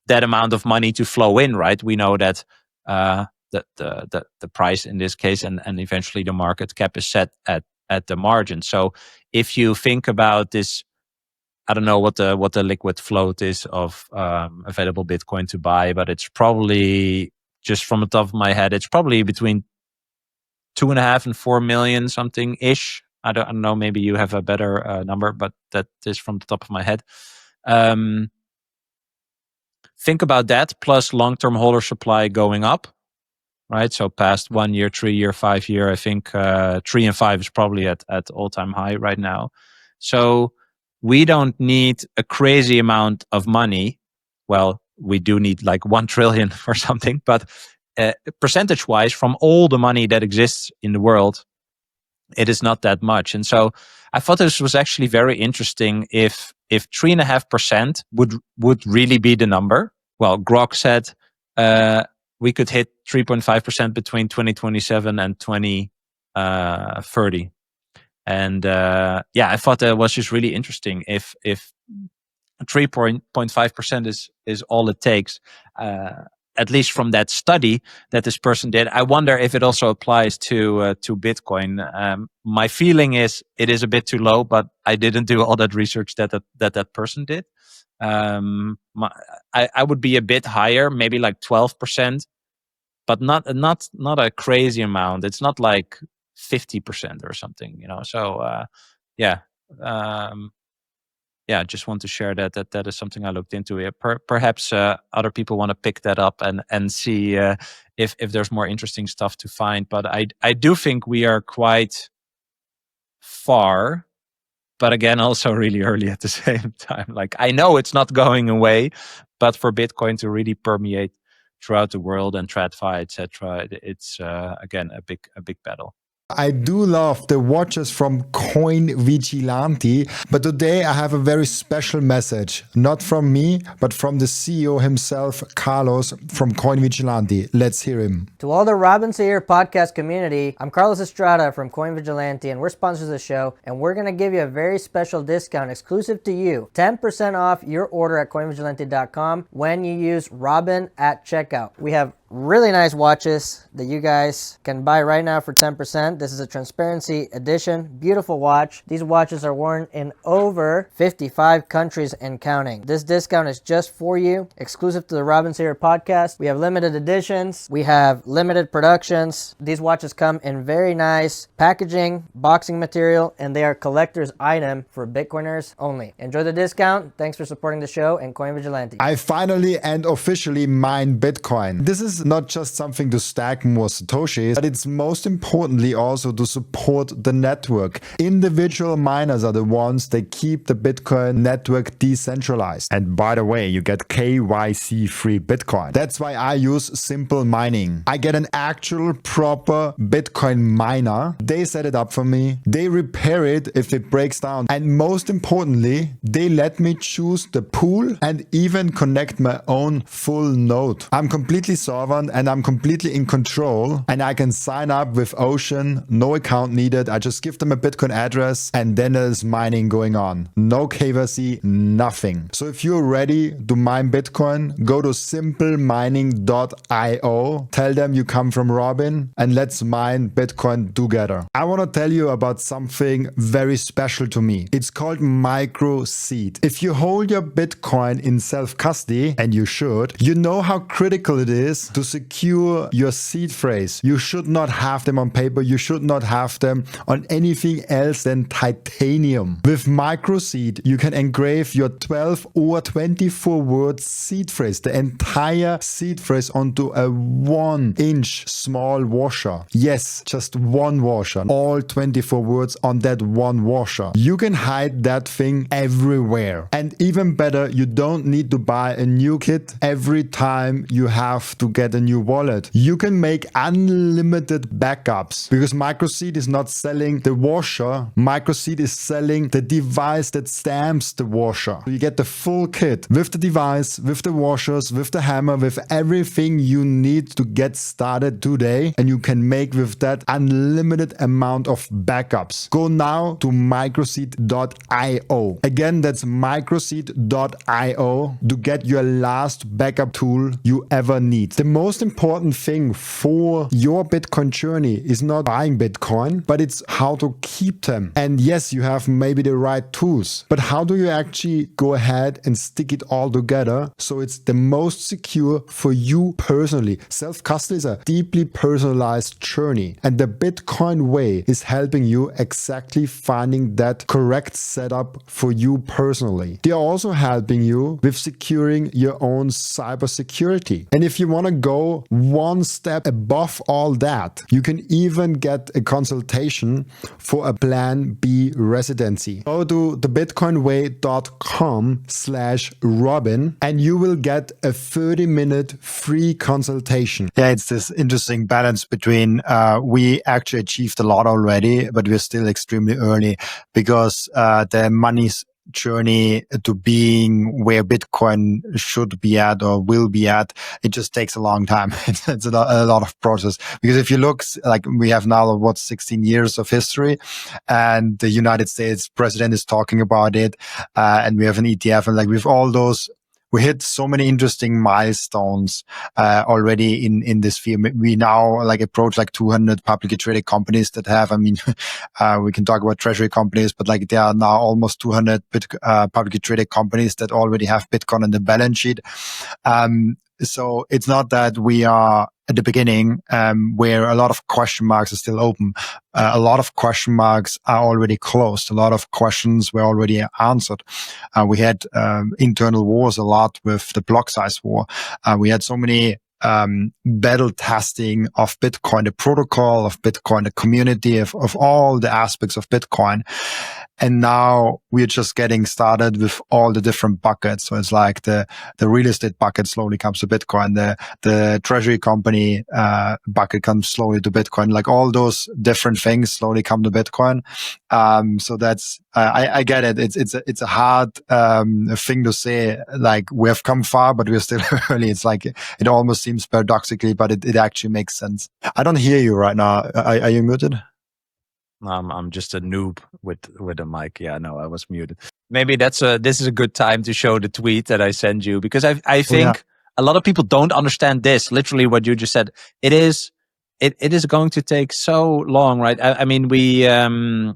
A: that amount of money to flow in, right? We know that the price in this case and eventually the market cap is set at the margin. So if you think about this, I don't know what the liquid float is of available Bitcoin to buy, but it's probably, just from the top of my head, it's probably between 2.5 and 4 million something ish. I don't know. Maybe you have a better number, but that is from the top of my head. Think about that plus long-term holder supply going up, right? So past 1 year, 3 year, 5 year, I think 3 and 5 is probably at all-time high right now. So we don't need a crazy amount of money. Well, we do need like 1 trillion or something, but percentage-wise, from all the money that exists in the world, it is not that much. And so I thought this was actually very interesting if 3.5% would really be the number. Well, Grok said we could hit 3.5% between 2027 and 2030. And I thought that was just really interesting. If 3.5% is all it takes, at least from that study that this person did. I wonder if it also applies to Bitcoin. My feeling is it is a bit too low, but I didn't do all that research that person did. I would be a bit higher, maybe like 12%, but not a crazy amount. It's not like 50% or something, you know. So I just want to share that is something I looked into. Perhaps other people want to pick that up and see if there's more interesting stuff to find. But I do think we are quite far, but again, also really early at the same time. Like, I know it's not going away, but for Bitcoin to really permeate throughout the world and TradFi, etc., it's again a big battle.
B: I do love the watches from Coin Vigilante, but today I have a very special message, not from me, but from the CEO himself, Carlos from Coin Vigilante. Let's hear him.
C: To all the Robin Seyr podcast community, I'm Carlos Estrada from Coin Vigilante, and we're sponsors of the show, and we're going to give you a very special discount exclusive to you, 10% off your order at coinvigilante.com when you use Robin at checkout. We have really nice watches that you guys can buy right now for 10%. This is a transparency edition, beautiful watch. These watches are worn in over 55 countries and counting. This discount is just for you, exclusive to the Robin Seyr podcast. We have limited editions, we have limited productions. These watches come in very nice packaging, boxing material, and they are collector's item for Bitcoiners only. Enjoy the discount. Thanks for supporting the show and Coin Vigilante.
B: I finally and officially mine Bitcoin. This is not just something to stack more Satoshis, but it's most importantly also to support the network. Individual miners are the ones that keep the Bitcoin network decentralized. And by the way, you get KYC-free Bitcoin. That's why I use Simple Mining. I get an actual proper Bitcoin miner. They set it up for me. They repair it if it breaks down. And most importantly, they let me choose the pool and even connect my own full node. I'm completely sovereign and I'm completely in control, and I can sign up with Ocean, no account needed. I just give them a Bitcoin address and then there's mining going on. No KYC, nothing. So if you're ready to mine Bitcoin, go to simplemining.io, tell them you come from Robin, and let's mine Bitcoin together. I want to tell you about something very special to me. It's called Microseed. If you hold your Bitcoin in self-custody, and you should, you know how critical it is to secure your seed phrase. You should not have them on paper. You should not have them on anything else than titanium. With Microseed, you can engrave your 12 or 24 word seed phrase, the entire seed phrase, onto a 1-inch small washer. Yes, just one washer. All 24 words on that one washer. You can hide that thing everywhere. And even better, you don't need to buy a new kit every time you have to get a new wallet. You can make unlimited backups because Microseed is not selling the washer. Microseed is selling the device that stamps the washer. You get the full kit with the device, with the washers, with the hammer, with everything you need to get started today, and you can make with that unlimited amount of backups. Go now to microseed.io. Again, that's microseed.io to get your last backup tool you ever need. The most important thing for your Bitcoin journey is not buying Bitcoin, but it's how to keep them. And yes, you have maybe the right tools, but how do you actually go ahead and stick it all together so it's the most secure for you personally? Self-custody is a deeply personalized journey, and the Bitcoin way is helping you exactly finding that correct setup for you personally. They are also helping you with securing your own cybersecurity. And if you want to go one step above all that. You can even get a consultation for a Plan B residency. Go to thebitcoinway.com/Robin and you will get a 30-minute free consultation. Yeah, it's this interesting balance between we actually achieved a lot already, but we're still extremely early because the money's journey to being where Bitcoin should be at or will be at, it just takes a long time. It's a lot of process, because if you look, like we have now 16 years of history, and the United States president is talking about it, and we have an ETF, and like with all those, we hit so many interesting milestones already in this field. We now like approach like 200 publicly traded companies that have, I mean, we can talk about treasury companies, but like there are now almost 200 publicly traded companies that already have Bitcoin on the balance sheet. So it's not that we are at the beginning where a lot of question marks are still open. A lot of question marks are already closed. A lot of questions were already answered. We had internal wars a lot with the block size war. We had so many battle testing of Bitcoin, the protocol of Bitcoin, the community of all the aspects of Bitcoin. And now we're just getting started with all the different buckets. So it's like the real estate bucket slowly comes to Bitcoin. The treasury company bucket comes slowly to Bitcoin. Like all those different things slowly come to Bitcoin. So that's I get it. It's a hard thing to say. Like we have come far, but we're still early. It's like it almost seems paradoxically, but it actually makes sense. I don't hear you right now. Are you muted?
A: I'm just a noob with a mic. Yeah, no, I was muted. Maybe this is a good time to show the tweet that I sent you, because I think a lot of people don't understand this. Literally, what you just said. It is going to take so long, right? I mean, we saw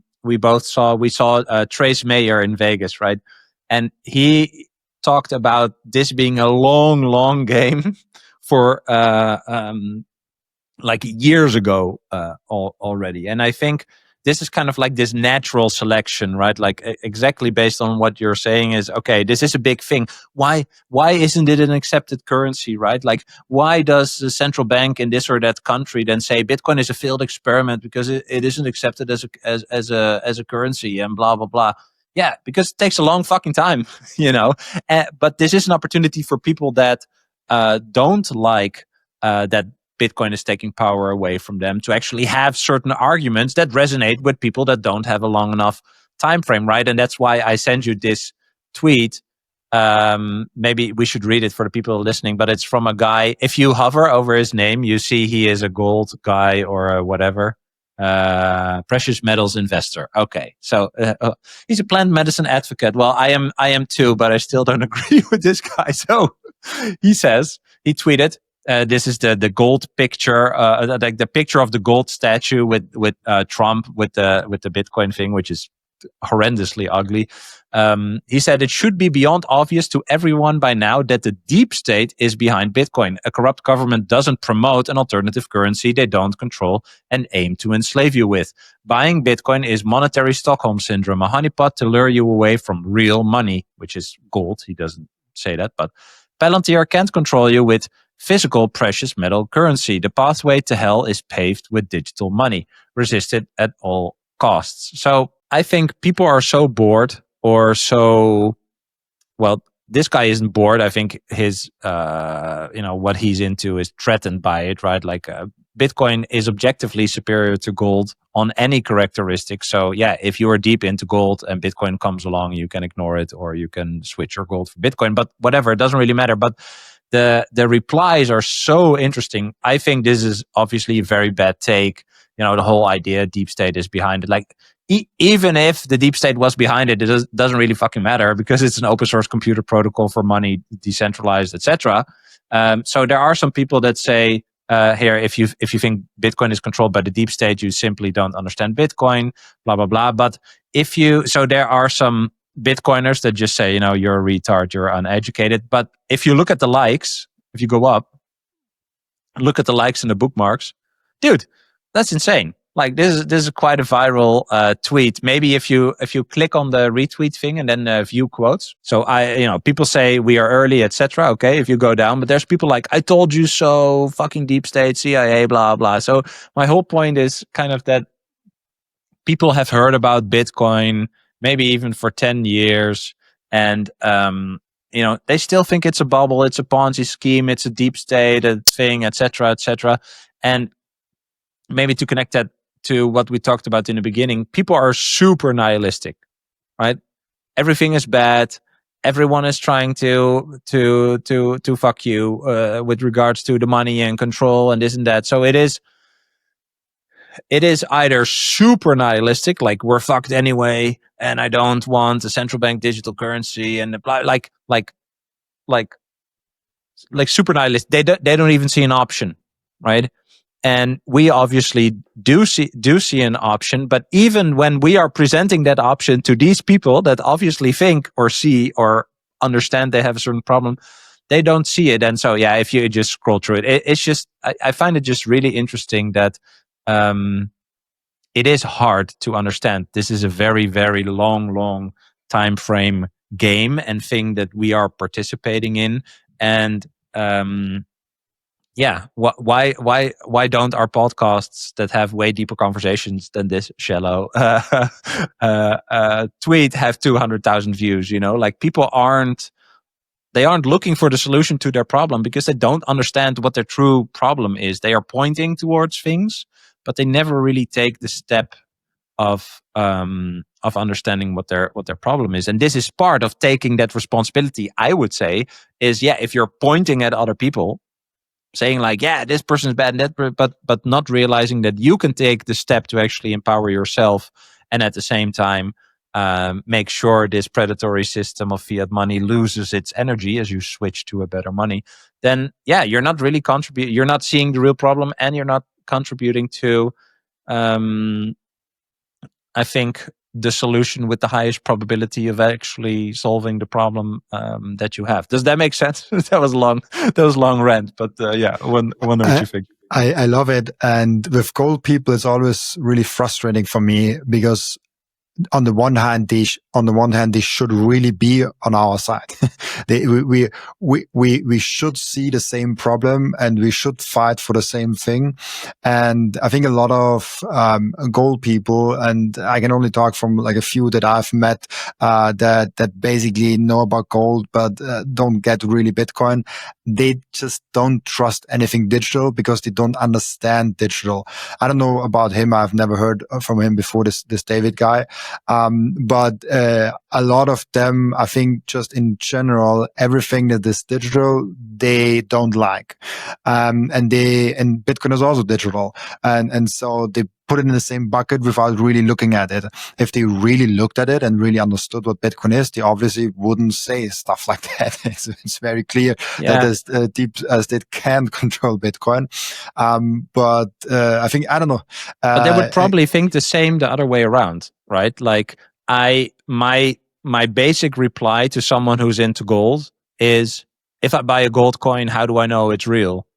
A: Trace Mayer in Vegas, right? And he talked about this being a long game for like years ago already. And I think this is kind of like this natural selection, right? Like exactly based on what you're saying is, okay, this is a big thing. Why isn't it an accepted currency, right? Like, why does the central bank in this or that country then say Bitcoin is a failed experiment because it isn't accepted as a currency and blah, blah, blah. Yeah, because it takes a long fucking time, you know? But this is an opportunity for people that don't like that Bitcoin is taking power away from them to actually have certain arguments that resonate with people that don't have a long enough time frame, right? And that's why I sent you this tweet. Maybe we should read it for the people listening, but it's from a guy. If you hover over his name, you see he is a gold guy or whatever. Precious metals investor. Okay, so he's a plant medicine advocate. Well, I am too, but I still don't agree with this guy. So he tweeted, this is the gold picture, like the picture of the gold statue with Trump with the Bitcoin thing, which is horrendously ugly. He said it should be beyond obvious to everyone by now that the deep state is behind Bitcoin. A corrupt government doesn't promote an alternative currency they don't control and aim to enslave you with. Buying Bitcoin is monetary Stockholm syndrome, a honeypot to lure you away from real money, which is gold. He doesn't say that, but Palantir can't control you with physical precious metal currency. The pathway to hell is paved with digital money. Resist it at all costs. So I think people are so bored or so, well, this guy isn't bored. I think his, what he's into is threatened by it, right? Like Bitcoin is objectively superior to gold on any characteristic. So yeah, if you are deep into gold and Bitcoin comes along, you can ignore it or you can switch your gold for Bitcoin, but whatever, it doesn't really matter. But the replies are so interesting. I think this is obviously a very bad take. You know, the whole idea deep state is behind it. Like, even if the deep state was behind it, it doesn't really fucking matter because it's an open source computer protocol for money, decentralized, etc. So there are some people that say, here, if you think Bitcoin is controlled by the deep state, you simply don't understand Bitcoin, blah, blah, blah. But so there are some Bitcoiners that just say, you're a retard, you're uneducated. But if you look at the likes, if you go up, look at the likes and the bookmarks, dude, that's insane. like this is quite a viral tweet. Maybe if you click on the retweet thing and then view quotes. So people say we are early, etc. Okay, if you go down, but there's people like, I told you so, fucking deep state, CIA, blah blah. So my whole point is kind of that people have heard about Bitcoin maybe even for 10 years, and they still think it's a bubble, it's a Ponzi scheme, it's a deep state thing, etc., etc. And maybe to connect that to what we talked about in the beginning, people are super nihilistic, right? Everything is bad. Everyone is trying to fuck you with regards to the money and control and this and that. So it is either super nihilistic, like we're fucked anyway, and I don't want a central bank digital currency, and like super nihilist. They don't even see an option, right? And we obviously do see an option, but even when we are presenting that option to these people that obviously think or see or understand they have a certain problem, they don't see it. And so, yeah, if you just scroll through it, it's just, I find it just really interesting that it is hard to understand. This is a very, very long time frame game and thing that we are participating in. And yeah, why don't our podcasts that have way deeper conversations than this shallow tweet have 200,000 views? Like people aren't looking for the solution to their problem because they don't understand what their true problem is. They are pointing towards things, but they never really take the step of understanding what their problem is. And this is part of taking that responsibility, I would say, is if you're pointing at other people, saying like, yeah, this person is bad, and that, but not realizing that you can take the step to actually empower yourself, and at the same time make sure this predatory system of fiat money loses its energy as you switch to a better money. Then you're not really contributing. You're not seeing the real problem, and you're not contributing to, I think, the solution with the highest probability of actually solving the problem that you have. Does that make sense? That was long rant, but I wonder what you think.
B: I love it. And with gold people, it's always really frustrating for me because on the one hand, they should really be on our side. We should see the same problem and we should fight for the same thing. And I think a lot of gold people, and I can only talk from like a few that I've met that basically know about gold but don't get really Bitcoin. They just don't trust anything digital because they don't understand digital. I don't know about him. I've never heard from him before, this David guy. But a lot of them, I think, just in general, everything that is digital, they don't like. And Bitcoin is also digital. And so they put it in the same bucket without really looking at it. If they really looked at it and really understood what Bitcoin is, they obviously wouldn't say stuff like that. It's very clear that this deep state can control Bitcoin. But I think, I don't know.
A: But they would probably think the same the other way around, right? Like my basic reply to someone who's into gold is, if I buy a gold coin, how do I know it's real?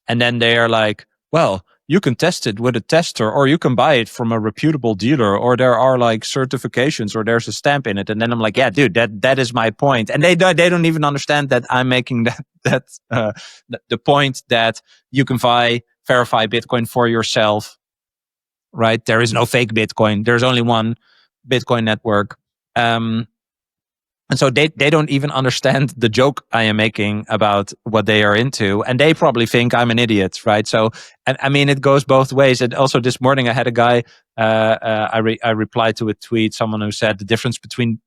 A: And then they are like, well, you can test it with a tester, or you can buy it from a reputable dealer, or there are like certifications, or there's a stamp in it. And then I'm like, yeah, dude, that is my point. And they don't even understand that I'm making the point that you can verify Bitcoin for yourself, right? There is no fake Bitcoin. There's only one Bitcoin network. And so they don't even understand the joke I am making about what they are into. And they probably think I'm an idiot, right? So, and I mean, it goes both ways. And also this morning I had a guy, I replied to a tweet, someone who said the difference between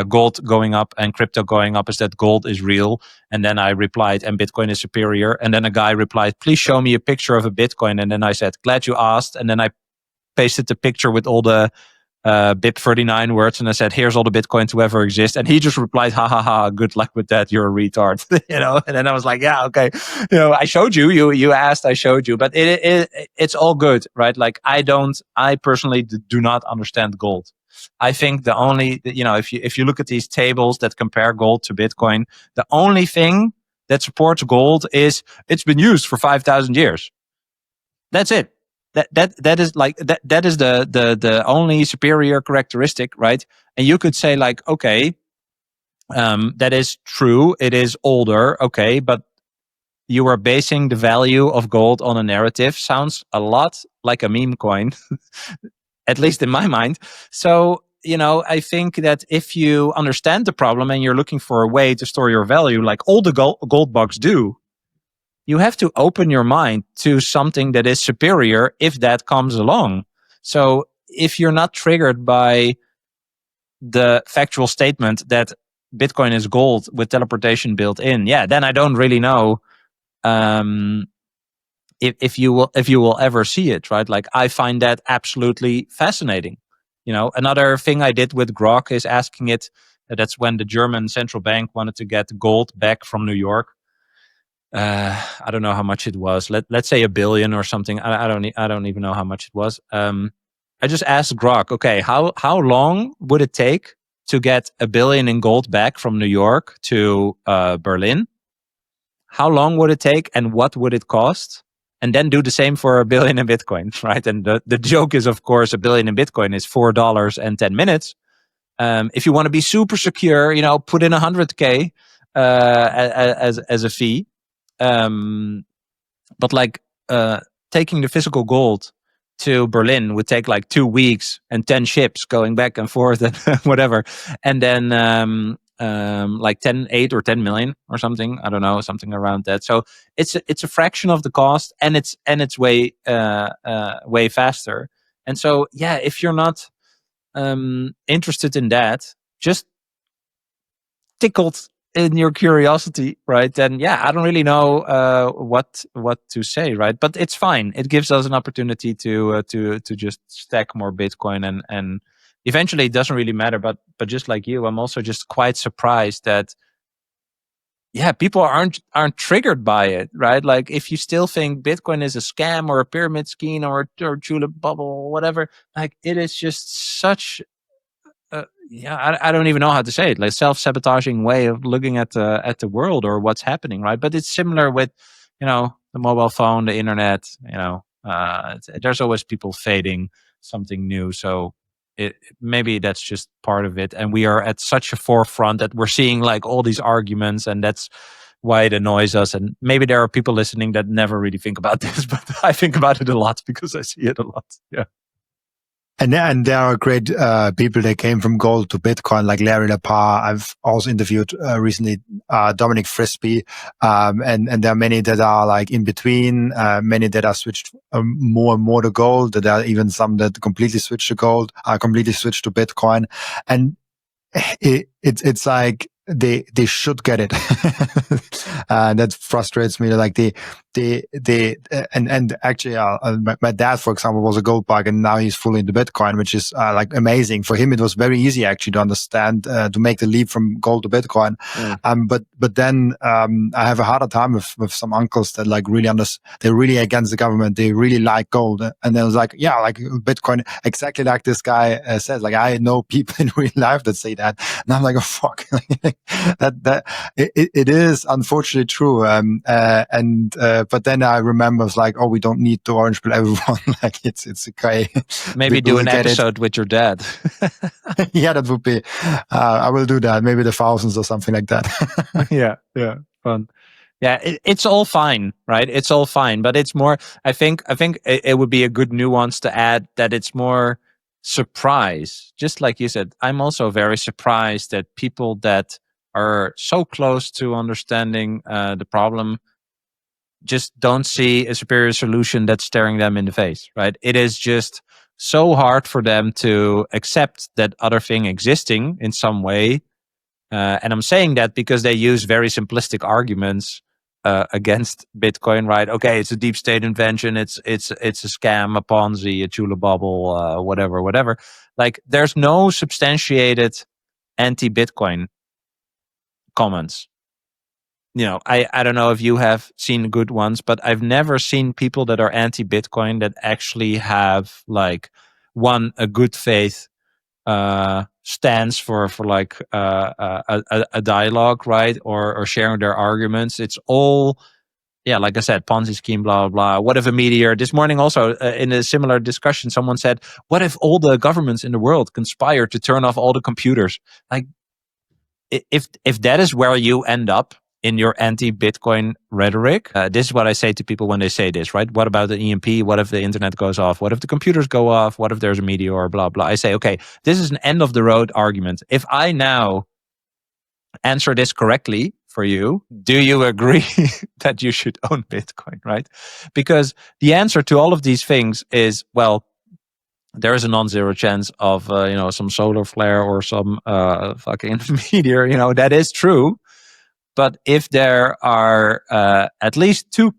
A: gold going up and crypto going up is that gold is real. And then I replied, and Bitcoin is superior. And then a guy replied, please show me a picture of a Bitcoin. And then I said, glad you asked. And then I pasted the picture with all the BIP39 words, and I said, here's all the Bitcoin to ever exist. And he just replied, ha ha ha, good luck with that, you're a retard. And then I was like, yeah, okay, I showed you asked, I showed you. But it's all good, right? Like I personally do not understand gold. I think the only, if you look at these tables that compare gold to Bitcoin, the only thing that supports gold is it's been used for 5,000 years. That's it. that is like that is the only superior characteristic, right? And you could say like, okay, that is true. It is older, okay, but you are basing the value of gold on a narrative. Sounds a lot like a meme coin, at least in my mind. So, I think that if you understand the problem and you're looking for a way to store your value, like all the gold bugs do, you have to open your mind to something that is superior if that comes along. So if you're not triggered by the factual statement that Bitcoin is gold with teleportation built in, then I don't really know if you will ever see it, right? Like, I find that absolutely fascinating. Another thing I did with Grok is asking it. That's when the German central bank wanted to get gold back from New York. I don't know how much it was. Let's say $1 billion or something. I don't even know how much it was. I just asked Grok, okay, how long would it take to get $1 billion in gold back from New York to Berlin? How long would it take, and what would it cost? And then do the same for $1 billion in Bitcoin, right? And the joke is, of course, $1 billion in Bitcoin is $4 and 10 minutes. If you want to be super secure, put in 100K as a fee. But like taking the physical gold to Berlin would take like 2 weeks and 10 ships going back and forth and whatever. And then like 8 or 10 million or something. I don't know, something around that. So it's a fraction of the cost, and it's way faster. And so if you're not interested in that, just tickled in your curiosity, right? Then I don't really know what to say, right? But it's fine. It gives us an opportunity to just stack more Bitcoin, and eventually it doesn't really matter. But just like you, I'm also just quite surprised that people aren't triggered by it, right? Like, if you still think Bitcoin is a scam or a pyramid scheme or tulip bubble or whatever, like, it is just such I don't even know how to say it, like self-sabotaging way of looking at the world or what's happening, right? But it's similar with the mobile phone, the internet. There's always people fading something new, so maybe that's just part of it. And we are at such a forefront that we're seeing like all these arguments, and that's why it annoys us. And maybe there are people listening that never really think about this, but I think about it a lot because I see it a lot.
B: And there are great people that came from gold to Bitcoin, like Larry Lepar. I've also interviewed recently Dominic Frisby, and there are many that are like in between. Many that are switched more and more to gold. There are even some that completely switched to gold, completely switched to Bitcoin, and it's like they should get it. That frustrates me. Like and actually, my dad, for example, was a gold bug, and now he's fully into Bitcoin, which is like amazing for him. It was very easy actually to understand, to make the leap from gold to Bitcoin. But then I have a harder time with some uncles that like really they're really against the government. They really like gold, and then I was like, like Bitcoin, exactly like this guy says. Like, I know people in real life that say that, and I'm like, oh fuck. that it is unfortunately true. But then I remember it's like, oh, we don't need to orange pill everyone. Like, it's okay.
A: Maybe do an episode with your dad.
B: Yeah, that would be. I will do that. Maybe the thousands or something like that.
A: Yeah, fun. Yeah, it's all fine, right? It's all fine, but it's more. I think it would be a good nuance to add that it's more surprise. Just like you said, I'm also very surprised that people that are so close to understanding the problem just don't see a superior solution that's staring them in the face, right? It is just so hard for them to accept that other thing existing in some way. And I'm saying that because they use very simplistic arguments against Bitcoin, right? Okay, it's a deep state invention. It's a scam, a Ponzi, a tulip bubble, whatever. Like, there's no substantiated anti-Bitcoin comments. I don't know if you have seen good ones, but I've never seen people that are anti-Bitcoin that actually have like a good faith stance for like a dialogue, right? Or sharing their arguments. It's all yeah, like I said, Ponzi scheme, blah, blah. What if a meteor? This morning also, in a similar discussion, someone said, what if all the governments in the world conspire to turn off all the computers? Like, if that is where you end up in your anti-Bitcoin rhetoric, this is what I say to people when they say this, right? What about the EMP? What if the internet goes off? What if the computers go off? What if there's a meteor, blah, blah. I say, okay, this is an end-of-the-road argument. If I now answer this correctly for you, do you agree that you should own Bitcoin, right? Because the answer to all of these things is, well, there is a non-zero chance of some solar flare or some fucking meteor. That is true. But if there are at least two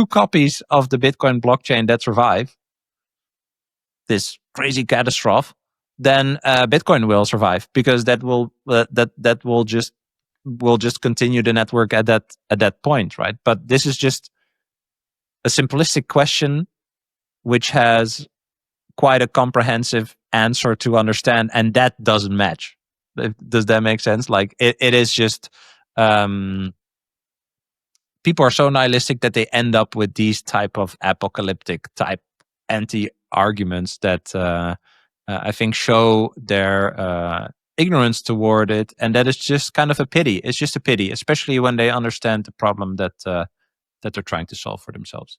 A: copies of the Bitcoin blockchain that survive this crazy catastrophe, then Bitcoin will survive, because that will just continue the network at that point, right? But this is just a simplistic question which has quite a comprehensive answer to understand, and that doesn't match. Does that make sense? Like it is just people are so nihilistic that they end up with these type of apocalyptic type anti-arguments that I think show their ignorance toward it, and that is just kind of a pity. It's just a pity, especially when they understand the problem that they're trying to solve for themselves.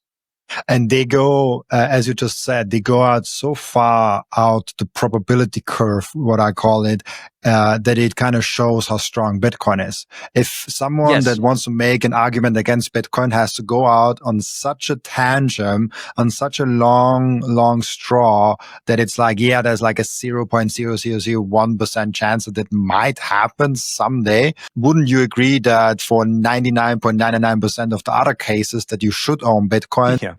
B: And they go, as you just said, they go out so far out the probability curve, what I call it, that it kind of shows how strong Bitcoin is. If someone that wants to make an argument against Bitcoin has to go out on such a tangent, on such a long straw, that it's like, yeah, there's like a 0.0001% chance that it might happen someday. Wouldn't you agree that for 99.99% of the other cases that you should own Bitcoin?
A: Yeah.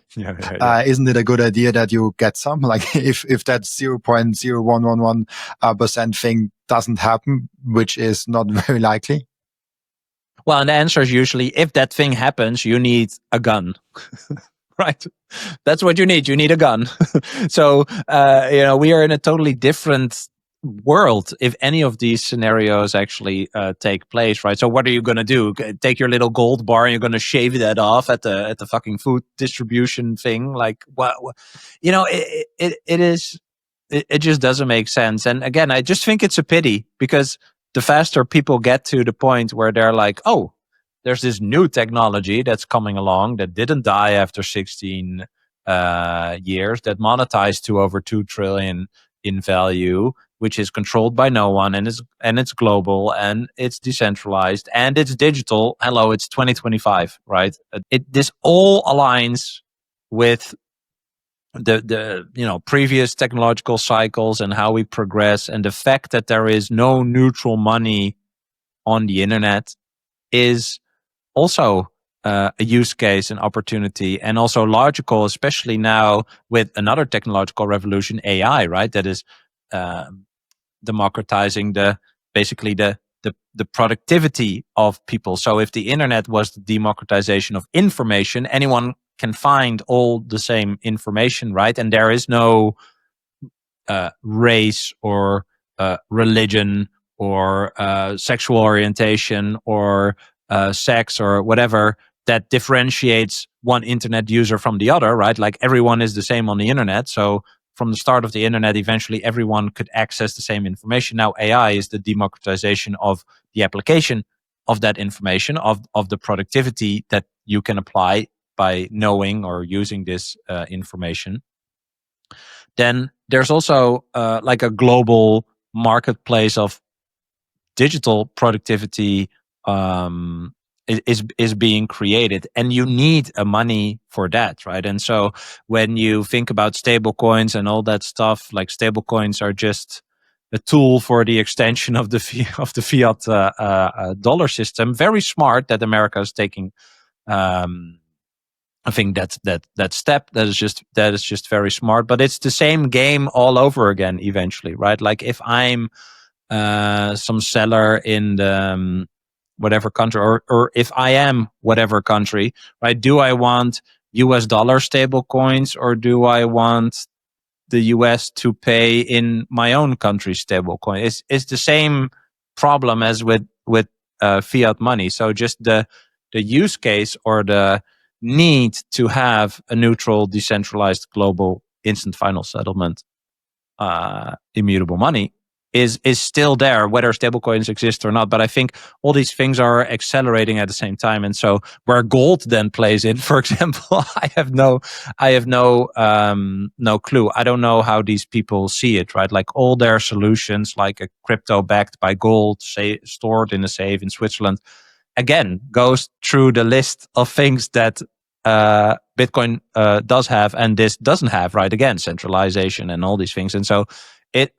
B: Isn't it a good idea that you get some? Like if that 0.0111% thing doesn't happen, which is not very likely.
A: Well, and the answer is usually, if that thing happens, you need a gun. Right? That's what you need. You need a gun. So, we are in a totally different world if any of these scenarios actually take place, right? So what are you going to do? Take your little gold bar and you're going to shave that off at the fucking food distribution thing? Like, what? It just doesn't make sense. And again, I just think it's a pity, because the faster people get to the point where they're like, oh, there's this new technology that's coming along that didn't die after 16 years, that monetized to over 2 trillion in value, which is controlled by no one, and it's global, and it's decentralized, and it's digital. Hello, it's 2025, right? This all aligns with the previous technological cycles and how we progress, and the fact that there is no neutral money on the internet is also a use case and opportunity, and also logical, especially now with another technological revolution, AI, right? That is democratizing the productivity of people. So if the internet was the democratization of information, anyone can find all the same information, right? And there is no race or religion or sexual orientation or sex or whatever that differentiates one internet user from the other, right? Like everyone is the same on the internet. So from the start of the internet, eventually everyone could access the same information. Now AI is the democratization of the application of that information, of the productivity that you can apply by knowing or using this information. Then there's also like a global marketplace of digital productivity is being created, and you need a money for that, right? And so when you think about stable coins and all that stuff, like stable coins are just a tool for the extension of the fiat dollar system. Very smart that America is taking. I think that step that is just very smart, but it's the same game all over again eventually, right? Like if I'm some seller in the whatever country, or if I am whatever country, right? Do I want US dollar stable coins, or do I want the US to pay in my own country's stable coin? It's the same problem as with fiat money. So just the use case or the need to have a neutral, decentralized, global, instant final settlement, immutable money is still there, whether stablecoins exist or not. But I think all these things are accelerating at the same time. And so where gold then plays in, for example, I have no clue. I don't know how these people see it, right? Like all their solutions, like a crypto backed by gold, say stored in a safe in Switzerland, again, goes through the list of things that Bitcoin does have and this doesn't have, right? Again, centralization and all these things. And so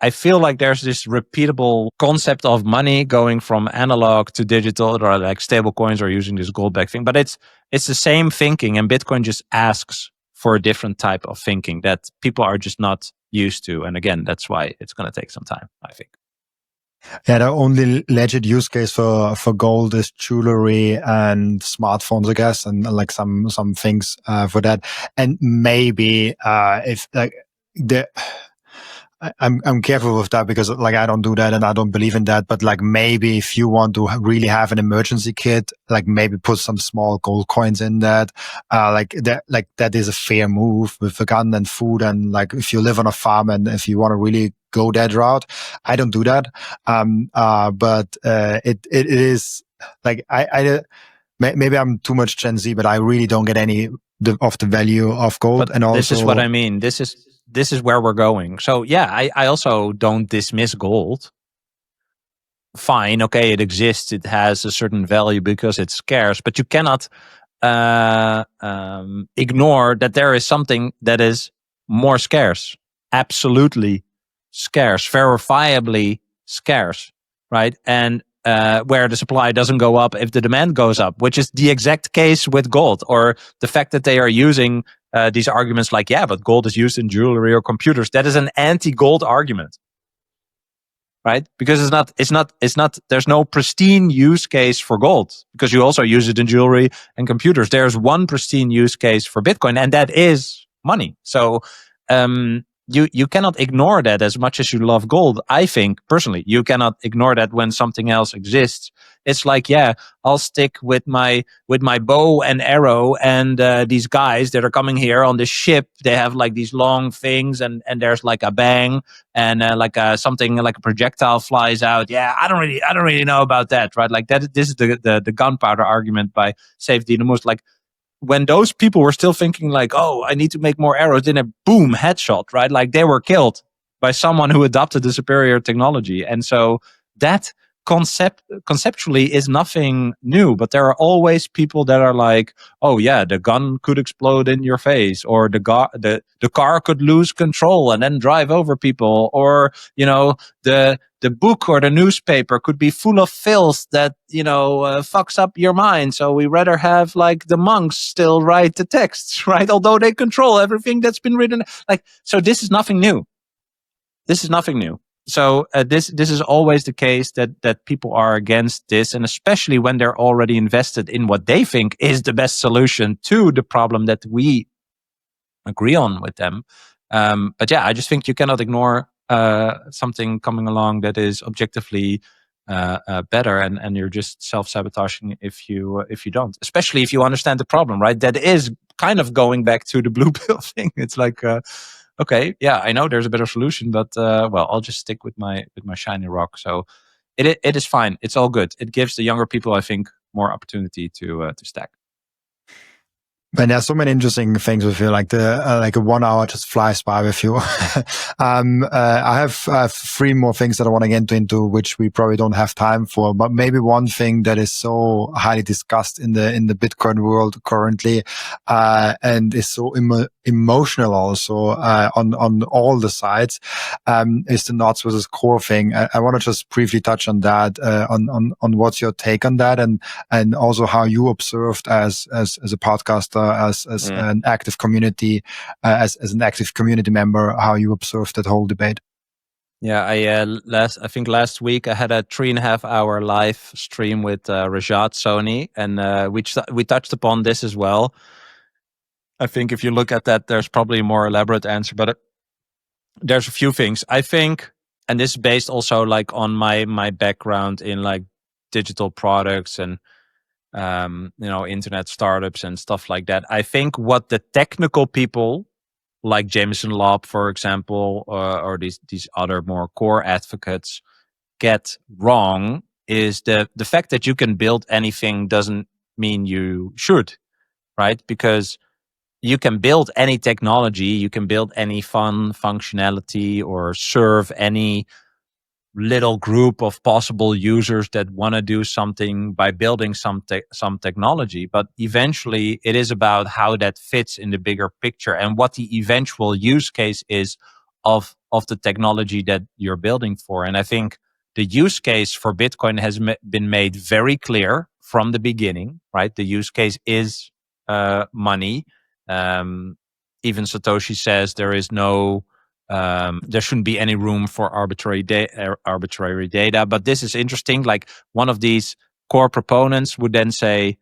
A: I feel like there's this repeatable concept of money going from analog to digital, or like stable coins or using this gold back thing. But it's the same thinking, and Bitcoin just asks for a different type of thinking that people are just not used to. And again, that's why it's going to take some time, I think.
B: Yeah, the only legit use case for gold is jewelry and smartphones, I guess, and like some things for that. And maybe if like I'm careful with that because like I don't do that and I don't believe in that. But like maybe if you want to really have an emergency kit, like maybe put some small gold coins in that. That is a fair move with a gun and food, and like if you live on a farm and if you want to really go that route, I don't do that. But it is like maybe I'm too much Gen Z, but I really don't get any of the value of gold.
A: But
B: and also,
A: this is what I mean. This is where we're going. So yeah, I also don't dismiss gold. Fine, okay, it exists. It has a certain value because it's scarce, but you cannot ignore that there is something that is more scarce, absolutely scarce, verifiably scarce, right? And where the supply doesn't go up if the demand goes up, which is the exact case with gold, or the fact that they are using these arguments like, yeah, but gold is used in jewelry or computers. That is an anti-gold argument, right? Because it's not, there's no pristine use case for gold because you also use it in jewelry and computers. There's one pristine use case for Bitcoin, and that is money. So, you cannot ignore that as much as you love gold. I think personally, you cannot ignore that when something else exists. It's like, yeah, I'll stick with my bow and arrow, and these guys that are coming here on this ship, they have like these long things, and there's like a bang, and something like a projectile flies out. Yeah, I don't really know about that, right? Like that. This is the gunpowder argument by Save the Most. Like, when those people were still thinking like, oh, I need to make more arrows, then a boom, headshot, right? Like they were killed by someone who adopted the superior technology. And so that conceptually is nothing new, but there are always people that are like, oh yeah, the gun could explode in your face, or the car could lose control and then drive over people, or the book or the newspaper could be full of filth that fucks up your mind. So we rather have like the monks still write the texts, right? Although they control everything that's been written. Like, so this is nothing new. So this is always the case that people are against this, and especially when they're already invested in what they think is the best solution to the problem that we agree on with them. But yeah, I just think you cannot ignore something coming along that is objectively better, and you're just self-sabotaging if you don't, especially if you understand the problem, right? That is kind of going back to the blue pill thing. It's like, okay, yeah, I know there's a better solution, but well, I'll just stick with my shiny rock. So it is fine. It's all good. It gives the younger people, I think, more opportunity to stack.
B: And there's so many interesting things with you, like a 1 hour just flies by with you. I have 3 more things that I want to get into, which we probably don't have time for. But maybe one thing that is so highly discussed in the Bitcoin world currently, and is so emotional also on all the sides, is the knots versus core thing. I want to just briefly touch on that, on what's your take on that, and also how you observed as a podcaster, as an active community, as an active community member, how you observed that whole debate.
A: Yeah, I think last week I had a 3.5 hour live stream with Rajat Soni, and we touched upon this as well. I think if you look at that, there's probably a more elaborate answer, but there's a few things. I think, and this is based also like on my background in like digital products and internet startups and stuff like that. I think what the technical people like Jameson Lobb, for example, or these other more core advocates get wrong is the fact that you can build anything doesn't mean you should, right? Because you can build any technology, you can build any fun functionality or serve any little group of possible users that want to do something by building some technology, but eventually it is about how that fits in the bigger picture and what the eventual use case is of the technology that you're building for. And I think the use case for Bitcoin has been made very clear from the beginning, right? The use case is money. Even Satoshi says there is no there shouldn't be any room for arbitrary data. But this is interesting. Like one of these core proponents would then say,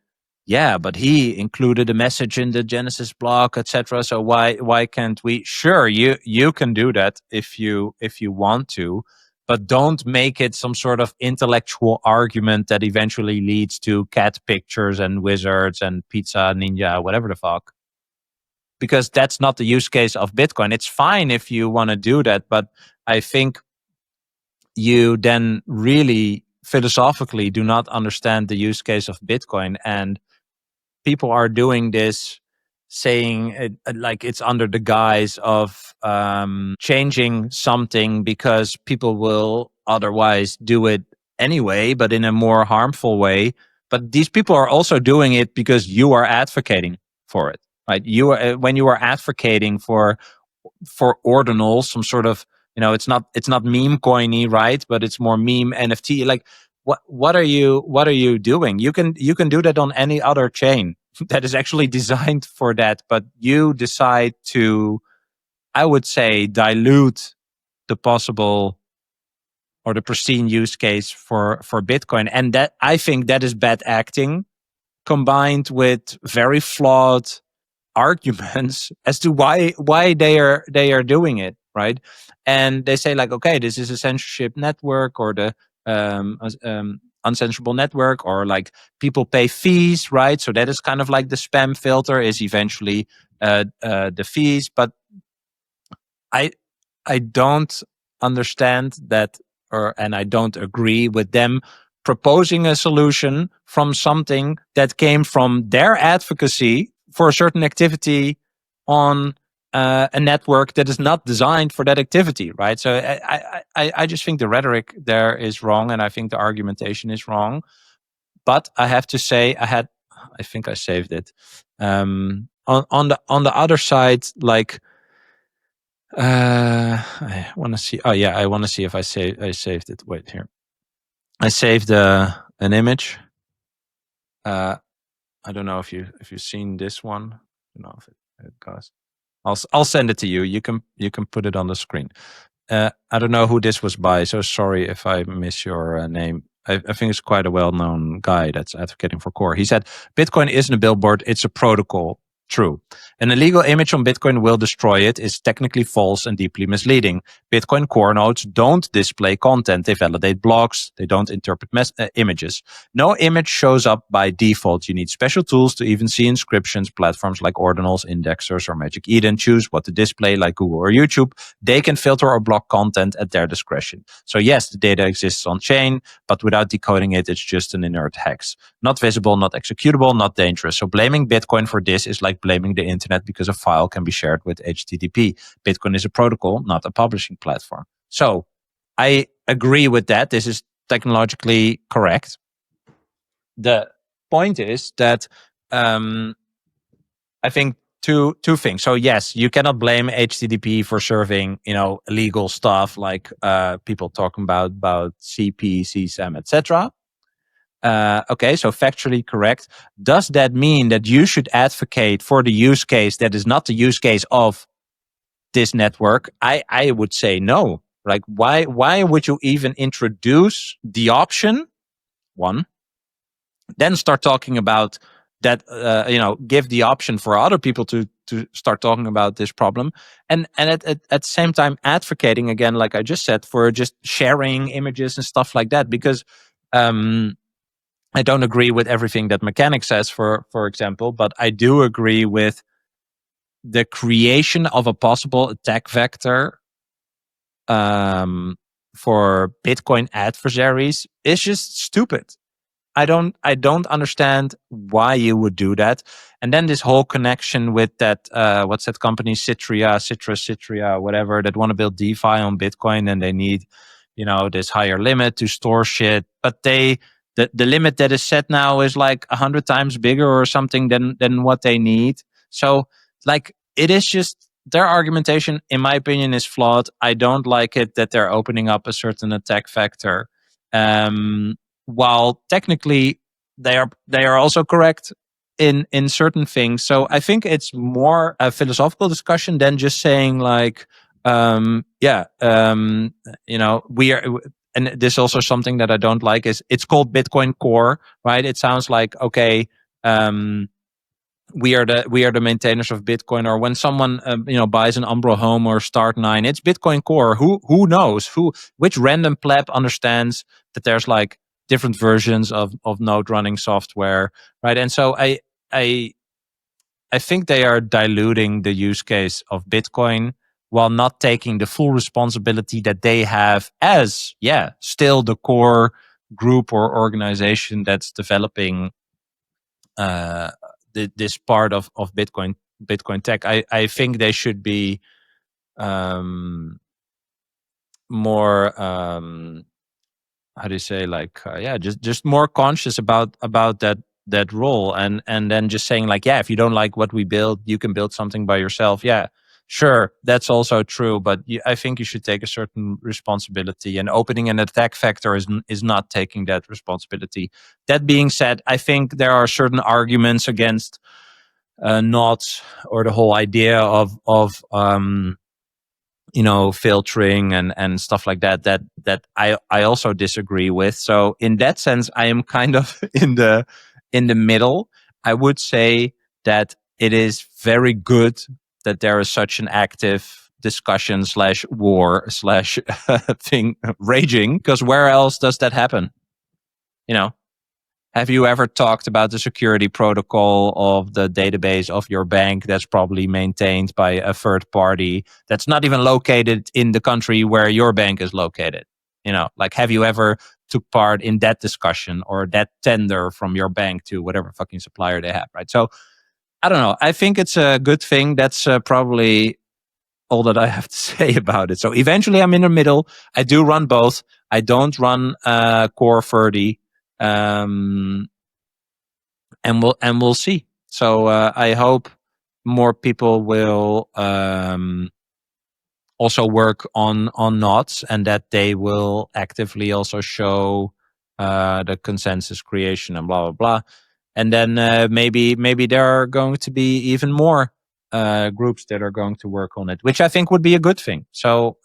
A: yeah, but he included a message in the Genesis block, etc. So why can't we? Sure, you can do that if you want to, but don't make it some sort of intellectual argument that eventually leads to cat pictures and wizards and pizza ninja, whatever the fuck. Because that's not the use case of Bitcoin. It's fine if you want to do that, but I think you then really philosophically do not understand the use case of Bitcoin. And people are doing this saying it, like it's under the guise of changing something because people will otherwise do it anyway, but in a more harmful way. But these people are also doing it because you are advocating for it. Right, when you are advocating for ordinals, some sort of it's not meme coiny, right? But it's more meme NFT. Like what are you doing? You can do that on any other chain that is actually designed for that, but you decide to, I would say, dilute the possible or the pristine use case for Bitcoin, and that I think that is bad acting combined with very flawed arguments as to why they are doing it, right? And they say like, okay, this is a censorship network or the uncensorable network, or like people pay fees, right? So that is kind of like the spam filter is eventually the fees. But I don't understand that, and I don't agree with them proposing a solution from something that came from their advocacy for a certain activity on a network that is not designed for that activity, right? So I just think the rhetoric there is wrong, and I think the argumentation is wrong. But I have to say, I think I saved it. On the other side, like I want to see. Oh yeah, I want to see if I saved it. Wait here. I saved an image. I don't know if you've seen this one. I don't know if it goes. I'll send it to you. You can put it on the screen. I don't know who this was by, so sorry if I miss your name. I think it's quite a well-known guy that's advocating for core. He said, Bitcoin isn't a billboard, it's a protocol. True. An illegal image on Bitcoin will destroy it. It's technically false and deeply misleading. Bitcoin core nodes don't display content. They validate blocks. They don't interpret images. No image shows up by default. You need special tools to even see inscriptions. Platforms like Ordinals, Indexers, or Magic Eden choose what to display, like Google or YouTube. They can filter or block content at their discretion. So yes, the data exists on chain, but without decoding it, it's just an inert hex. Not visible, not executable, not dangerous. So blaming Bitcoin for this is like blaming the internet because a file can be shared with HTTP. Bitcoin is a protocol, not a publishing platform. So I agree with that. This is technologically correct. The point is that I think two things. So yes, you cannot blame HTTP for serving illegal stuff like people talking about CP, CSAM, etc. Okay, so factually correct. Does that mean that you should advocate for the use case that is not the use case of this network? I would say no. Like, why would you even introduce the option? One, then start talking about that. Give the option for other people to start talking about this problem, and at the same time advocating again, like I just said, for just sharing images and stuff like that, because I don't agree with everything that Mechanic says, for example, but I do agree with the creation of a possible attack vector for Bitcoin adversaries is just stupid. I don't understand why you would do that. And then this whole connection with that, what's that company, Citria, whatever, that want to build DeFi on Bitcoin, and they need, this higher limit to store shit. But the limit that is set now is like 100 times bigger or something than what they need. So like, it is just, their argumentation, in my opinion, is flawed. I don't like it that they're opening up a certain attack vector. While technically they are also correct in certain things. So I think it's more a philosophical discussion than just saying like, we are, and this is also something that I don't like, is it's called Bitcoin Core, right? It sounds like, okay, we are the maintainers of Bitcoin. Or when someone buys an Umbro Home or Start9, it's Bitcoin Core. Who knows which random pleb understands that there's like different versions of node running software, right? And so I think they are diluting the use case of Bitcoin while not taking the full responsibility that they have as still the core group or organization that's developing this part of Bitcoin tech. I think they should be more how do you say, like just more conscious about that role, and then just saying like, if you don't like what we build, you can build something by yourself. Sure, that's also true, but I think you should take a certain responsibility, and opening an attack vector is not taking that responsibility. That being said, I think there are certain arguments against not, or the whole idea of filtering and stuff like that I also disagree with. So in that sense, I am kind of in the middle. I would say that it is very good that there is such an active discussion / war / thing raging, because where else does that happen? Have you ever talked about the security protocol of the database of your bank that's probably maintained by a third party that's not even located in the country where your bank is located? Like, have you ever took part in that discussion or that tender from your bank to whatever fucking supplier they have, right? So I don't know. I think it's a good thing. That's probably all that I have to say about it. So eventually I'm in the middle. I do run both. I don't run Core 30. And we'll see. So I hope more people will also work on knots, and that they will actively also show the consensus creation and blah blah blah. And then maybe there are going to be even more groups that are going to work on it, which I think would be a good thing. So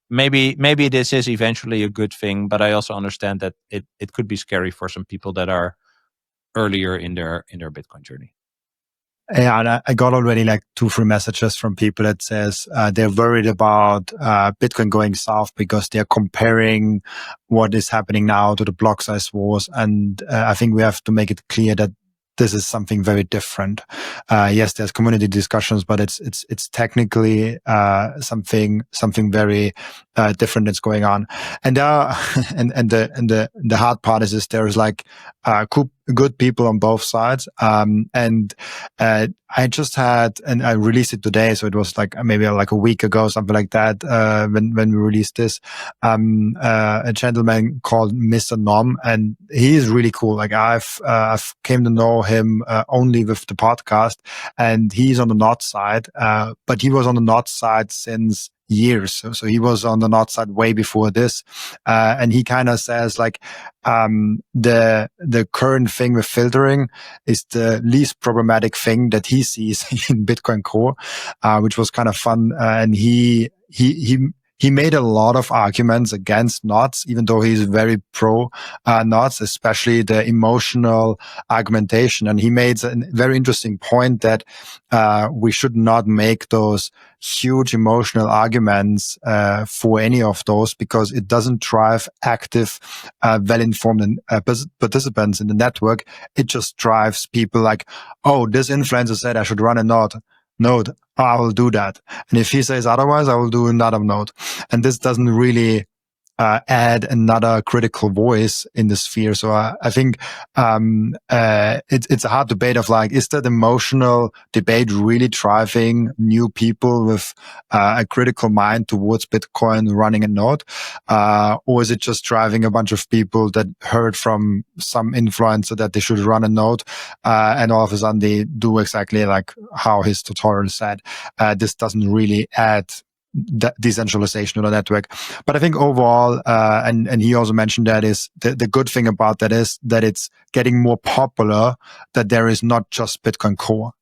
A: maybe this is eventually a good thing, but I also understand that it could be scary for some people that are earlier in their Bitcoin journey.
B: Yeah, and I got already like 2-3 messages from people that says they're worried about Bitcoin going south because they're comparing what is happening now to the block size wars. And I think we have to make it clear that this is something very different. Yes, there's community discussions, but it's technically something very different that's going on. And the hard part is there's like good people on both sides. And I just had, and I released it today, so it was like maybe like a week ago, something like that, when we released this, a gentleman called Mr. Nom, and he is really cool. Like I've came to know him only with the podcast, and he's on the Knot side, but he was on the Knot side since years. So he was on the Knot side way before this. And he kind of says like, the current thing with filtering is the least problematic thing that he sees in Bitcoin Core, which was kind of fun. And he he made a lot of arguments against knots, even though he's very pro knots, especially the emotional argumentation. And he made a very interesting point that we should not make those huge emotional arguments for any of those, because it doesn't drive active, well-informed participants in the network. It just drives people like, oh, this influencer said I should run a node. I will do that. And if he says otherwise, I will do another node. And this doesn't really add another critical voice in the sphere. So I think it's a hard debate of like, is that emotional debate really driving new people with a critical mind towards Bitcoin running a node? Or is it just driving a bunch of people that heard from some influencer that they should run a node, and all of a sudden they do exactly like how his tutorial said? This doesn't really add decentralization of the network. But I think overall, and he also mentioned that is the good thing about that is that it's getting more popular, that there is not just Bitcoin Core.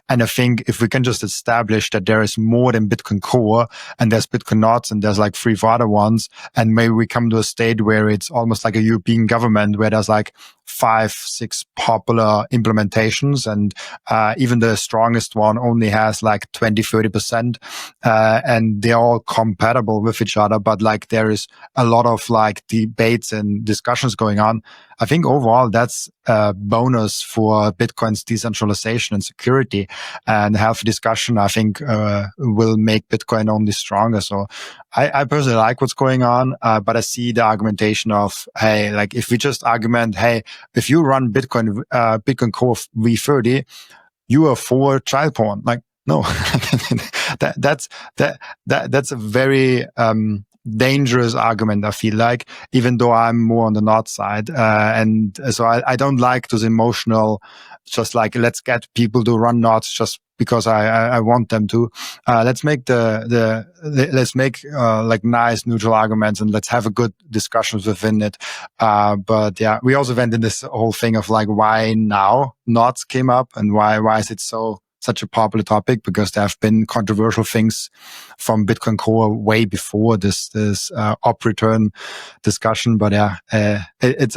B: And I think if we can just establish that there is more than Bitcoin Core, and there's Bitcoin Knots, and there's like 3 for other ones, and maybe we come to a state where it's almost like a European government where there's like 5, 6 popular implementations, and even the strongest one only has like 20, 30%, and they're all compatible with each other, but like there is a lot of like debates and discussions going on. I think overall that's a bonus for Bitcoin's decentralization and security, and healthy discussion, I think, will make Bitcoin only stronger. So I personally like what's going on, but I see the argumentation of, hey, like if we just argument, hey, if you run Bitcoin Core V30, you are for child porn. Like, no, that's a very dangerous argument, I feel like, even though I'm more on the not side. And so I don't like those emotional, just like, let's get people to run knots just because I want them to. Let's make let's make like nice neutral arguments, and let's have a good discussions within it. But yeah, we also went in this whole thing of like, why now knots came up, and why is it such a popular topic, because there have been controversial things from Bitcoin Core way before this op return discussion. But yeah, it's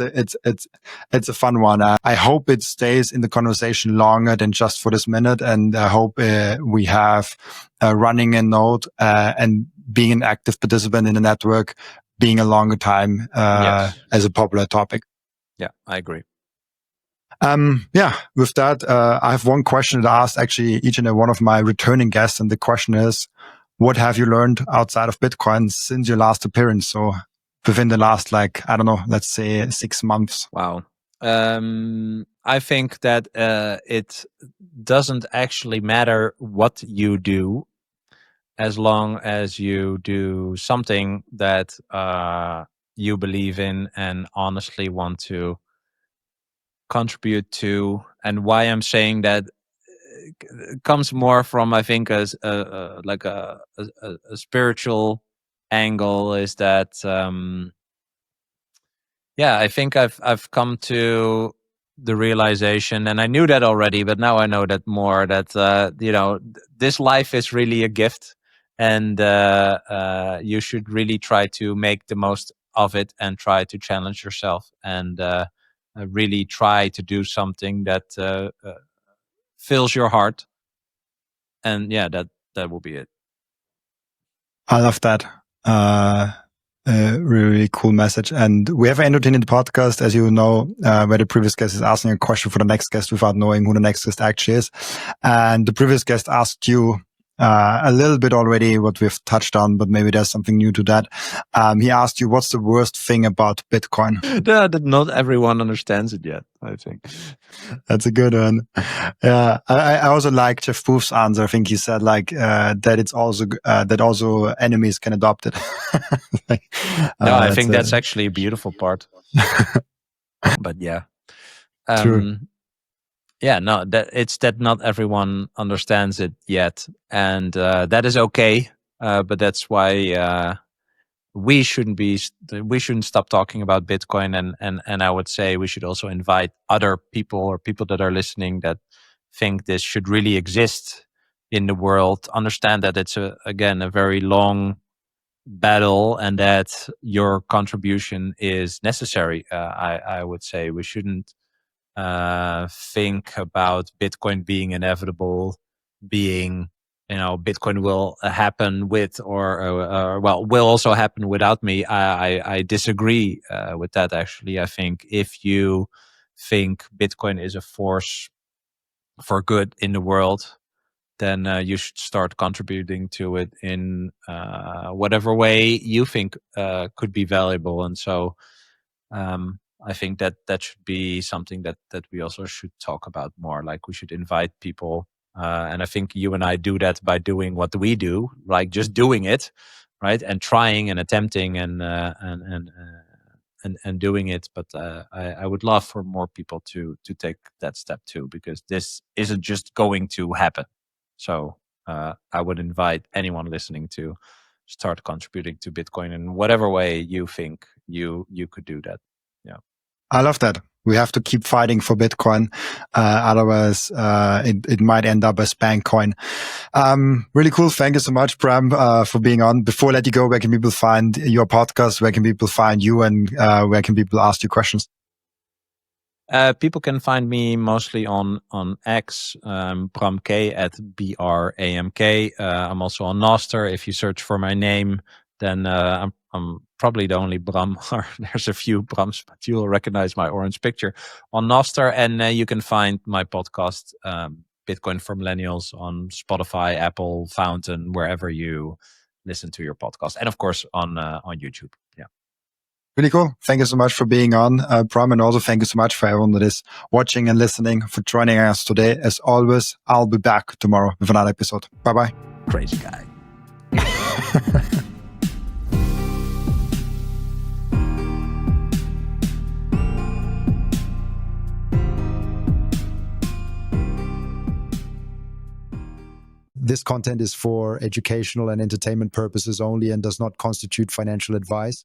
B: a fun one. I hope it stays in the conversation longer than just for this minute, and I hope we have running a node and being an active participant in the network being a longer time as a popular topic.
A: Yeah, I agree.
B: With that, I have one question that I asked actually each and every one of my returning guests. And the question is, what have you learned outside of Bitcoin since your last appearance? So within the last, like, I don't know, let's say 6 months.
A: Wow. I think that it doesn't actually matter what you do, as long as you do something that you believe in and honestly want to contribute to. And why I'm saying that comes more from, I think, as like a spiritual angle, is that I think I've come to the realization, and I knew that already, but now I know that more, that this life is really a gift, and you should really try to make the most of it and try to challenge yourself, and really try to do something that fills your heart. And that will be it.
B: I love that. Really cool message. And we have ended in the podcast, as you know, where the previous guest is asking a question for the next guest without knowing who the next guest actually is. And the previous guest asked you a little bit already what we've touched on, but maybe there's something new to that. He asked you, what's the worst thing about Bitcoin?
A: That not everyone understands it yet, I think.
B: That's a good one. Yeah, I also like Jeff Booth's answer. I think he said like that it's also that also enemies can adopt it.
A: No, I think that's actually a beautiful part. But yeah,
B: true.
A: Yeah, no, that not everyone understands it yet, and that is okay. But that's why we shouldn't stop talking about Bitcoin, and I would say we should also invite other people, or people that are listening, that think this should really exist in the world, understand that it's a very long battle and that your contribution is necessary. I would say we shouldn't think about Bitcoin being inevitable, being, Bitcoin will happen with will also happen without me. I disagree with that, actually. I think if you think Bitcoin is a force for good in the world, then you should start contributing to it in whatever way you think could be valuable. And so I think that should be something that we also should talk about more. Like, we should invite people. And I think you and I do that by doing what we do, like just doing it, right? And trying and attempting and doing it. But I would love for more people to take that step too, because this isn't just going to happen. So I would invite anyone listening to start contributing to Bitcoin in whatever way you think you could do that. Yeah,
B: I love that. We have to keep fighting for Bitcoin. Otherwise, it might end up as bank coin. Really cool. Thank you so much, Bram, for being on. Before I let you go, where can people find your podcast? Where can people find you? And where can people ask you questions?
A: People can find me mostly on X, Bram K at BRAMK. I'm also on Nostr. If you search for my name, then I'm probably the only Bram. There's a few Brams, but you'll recognize my orange picture on Nostr. And you can find my podcast, Bitcoin for Millennials, on Spotify, Apple, Fountain, wherever you listen to your podcast, and of course on YouTube. Yeah.
B: Really cool. Thank you so much for being on, Bram, and also thank you so much for everyone that is watching and listening, for joining us today. As always, I'll be back tomorrow with another episode. Bye-bye.
A: Crazy guy.
B: This content is for educational and entertainment purposes only and does not constitute financial advice.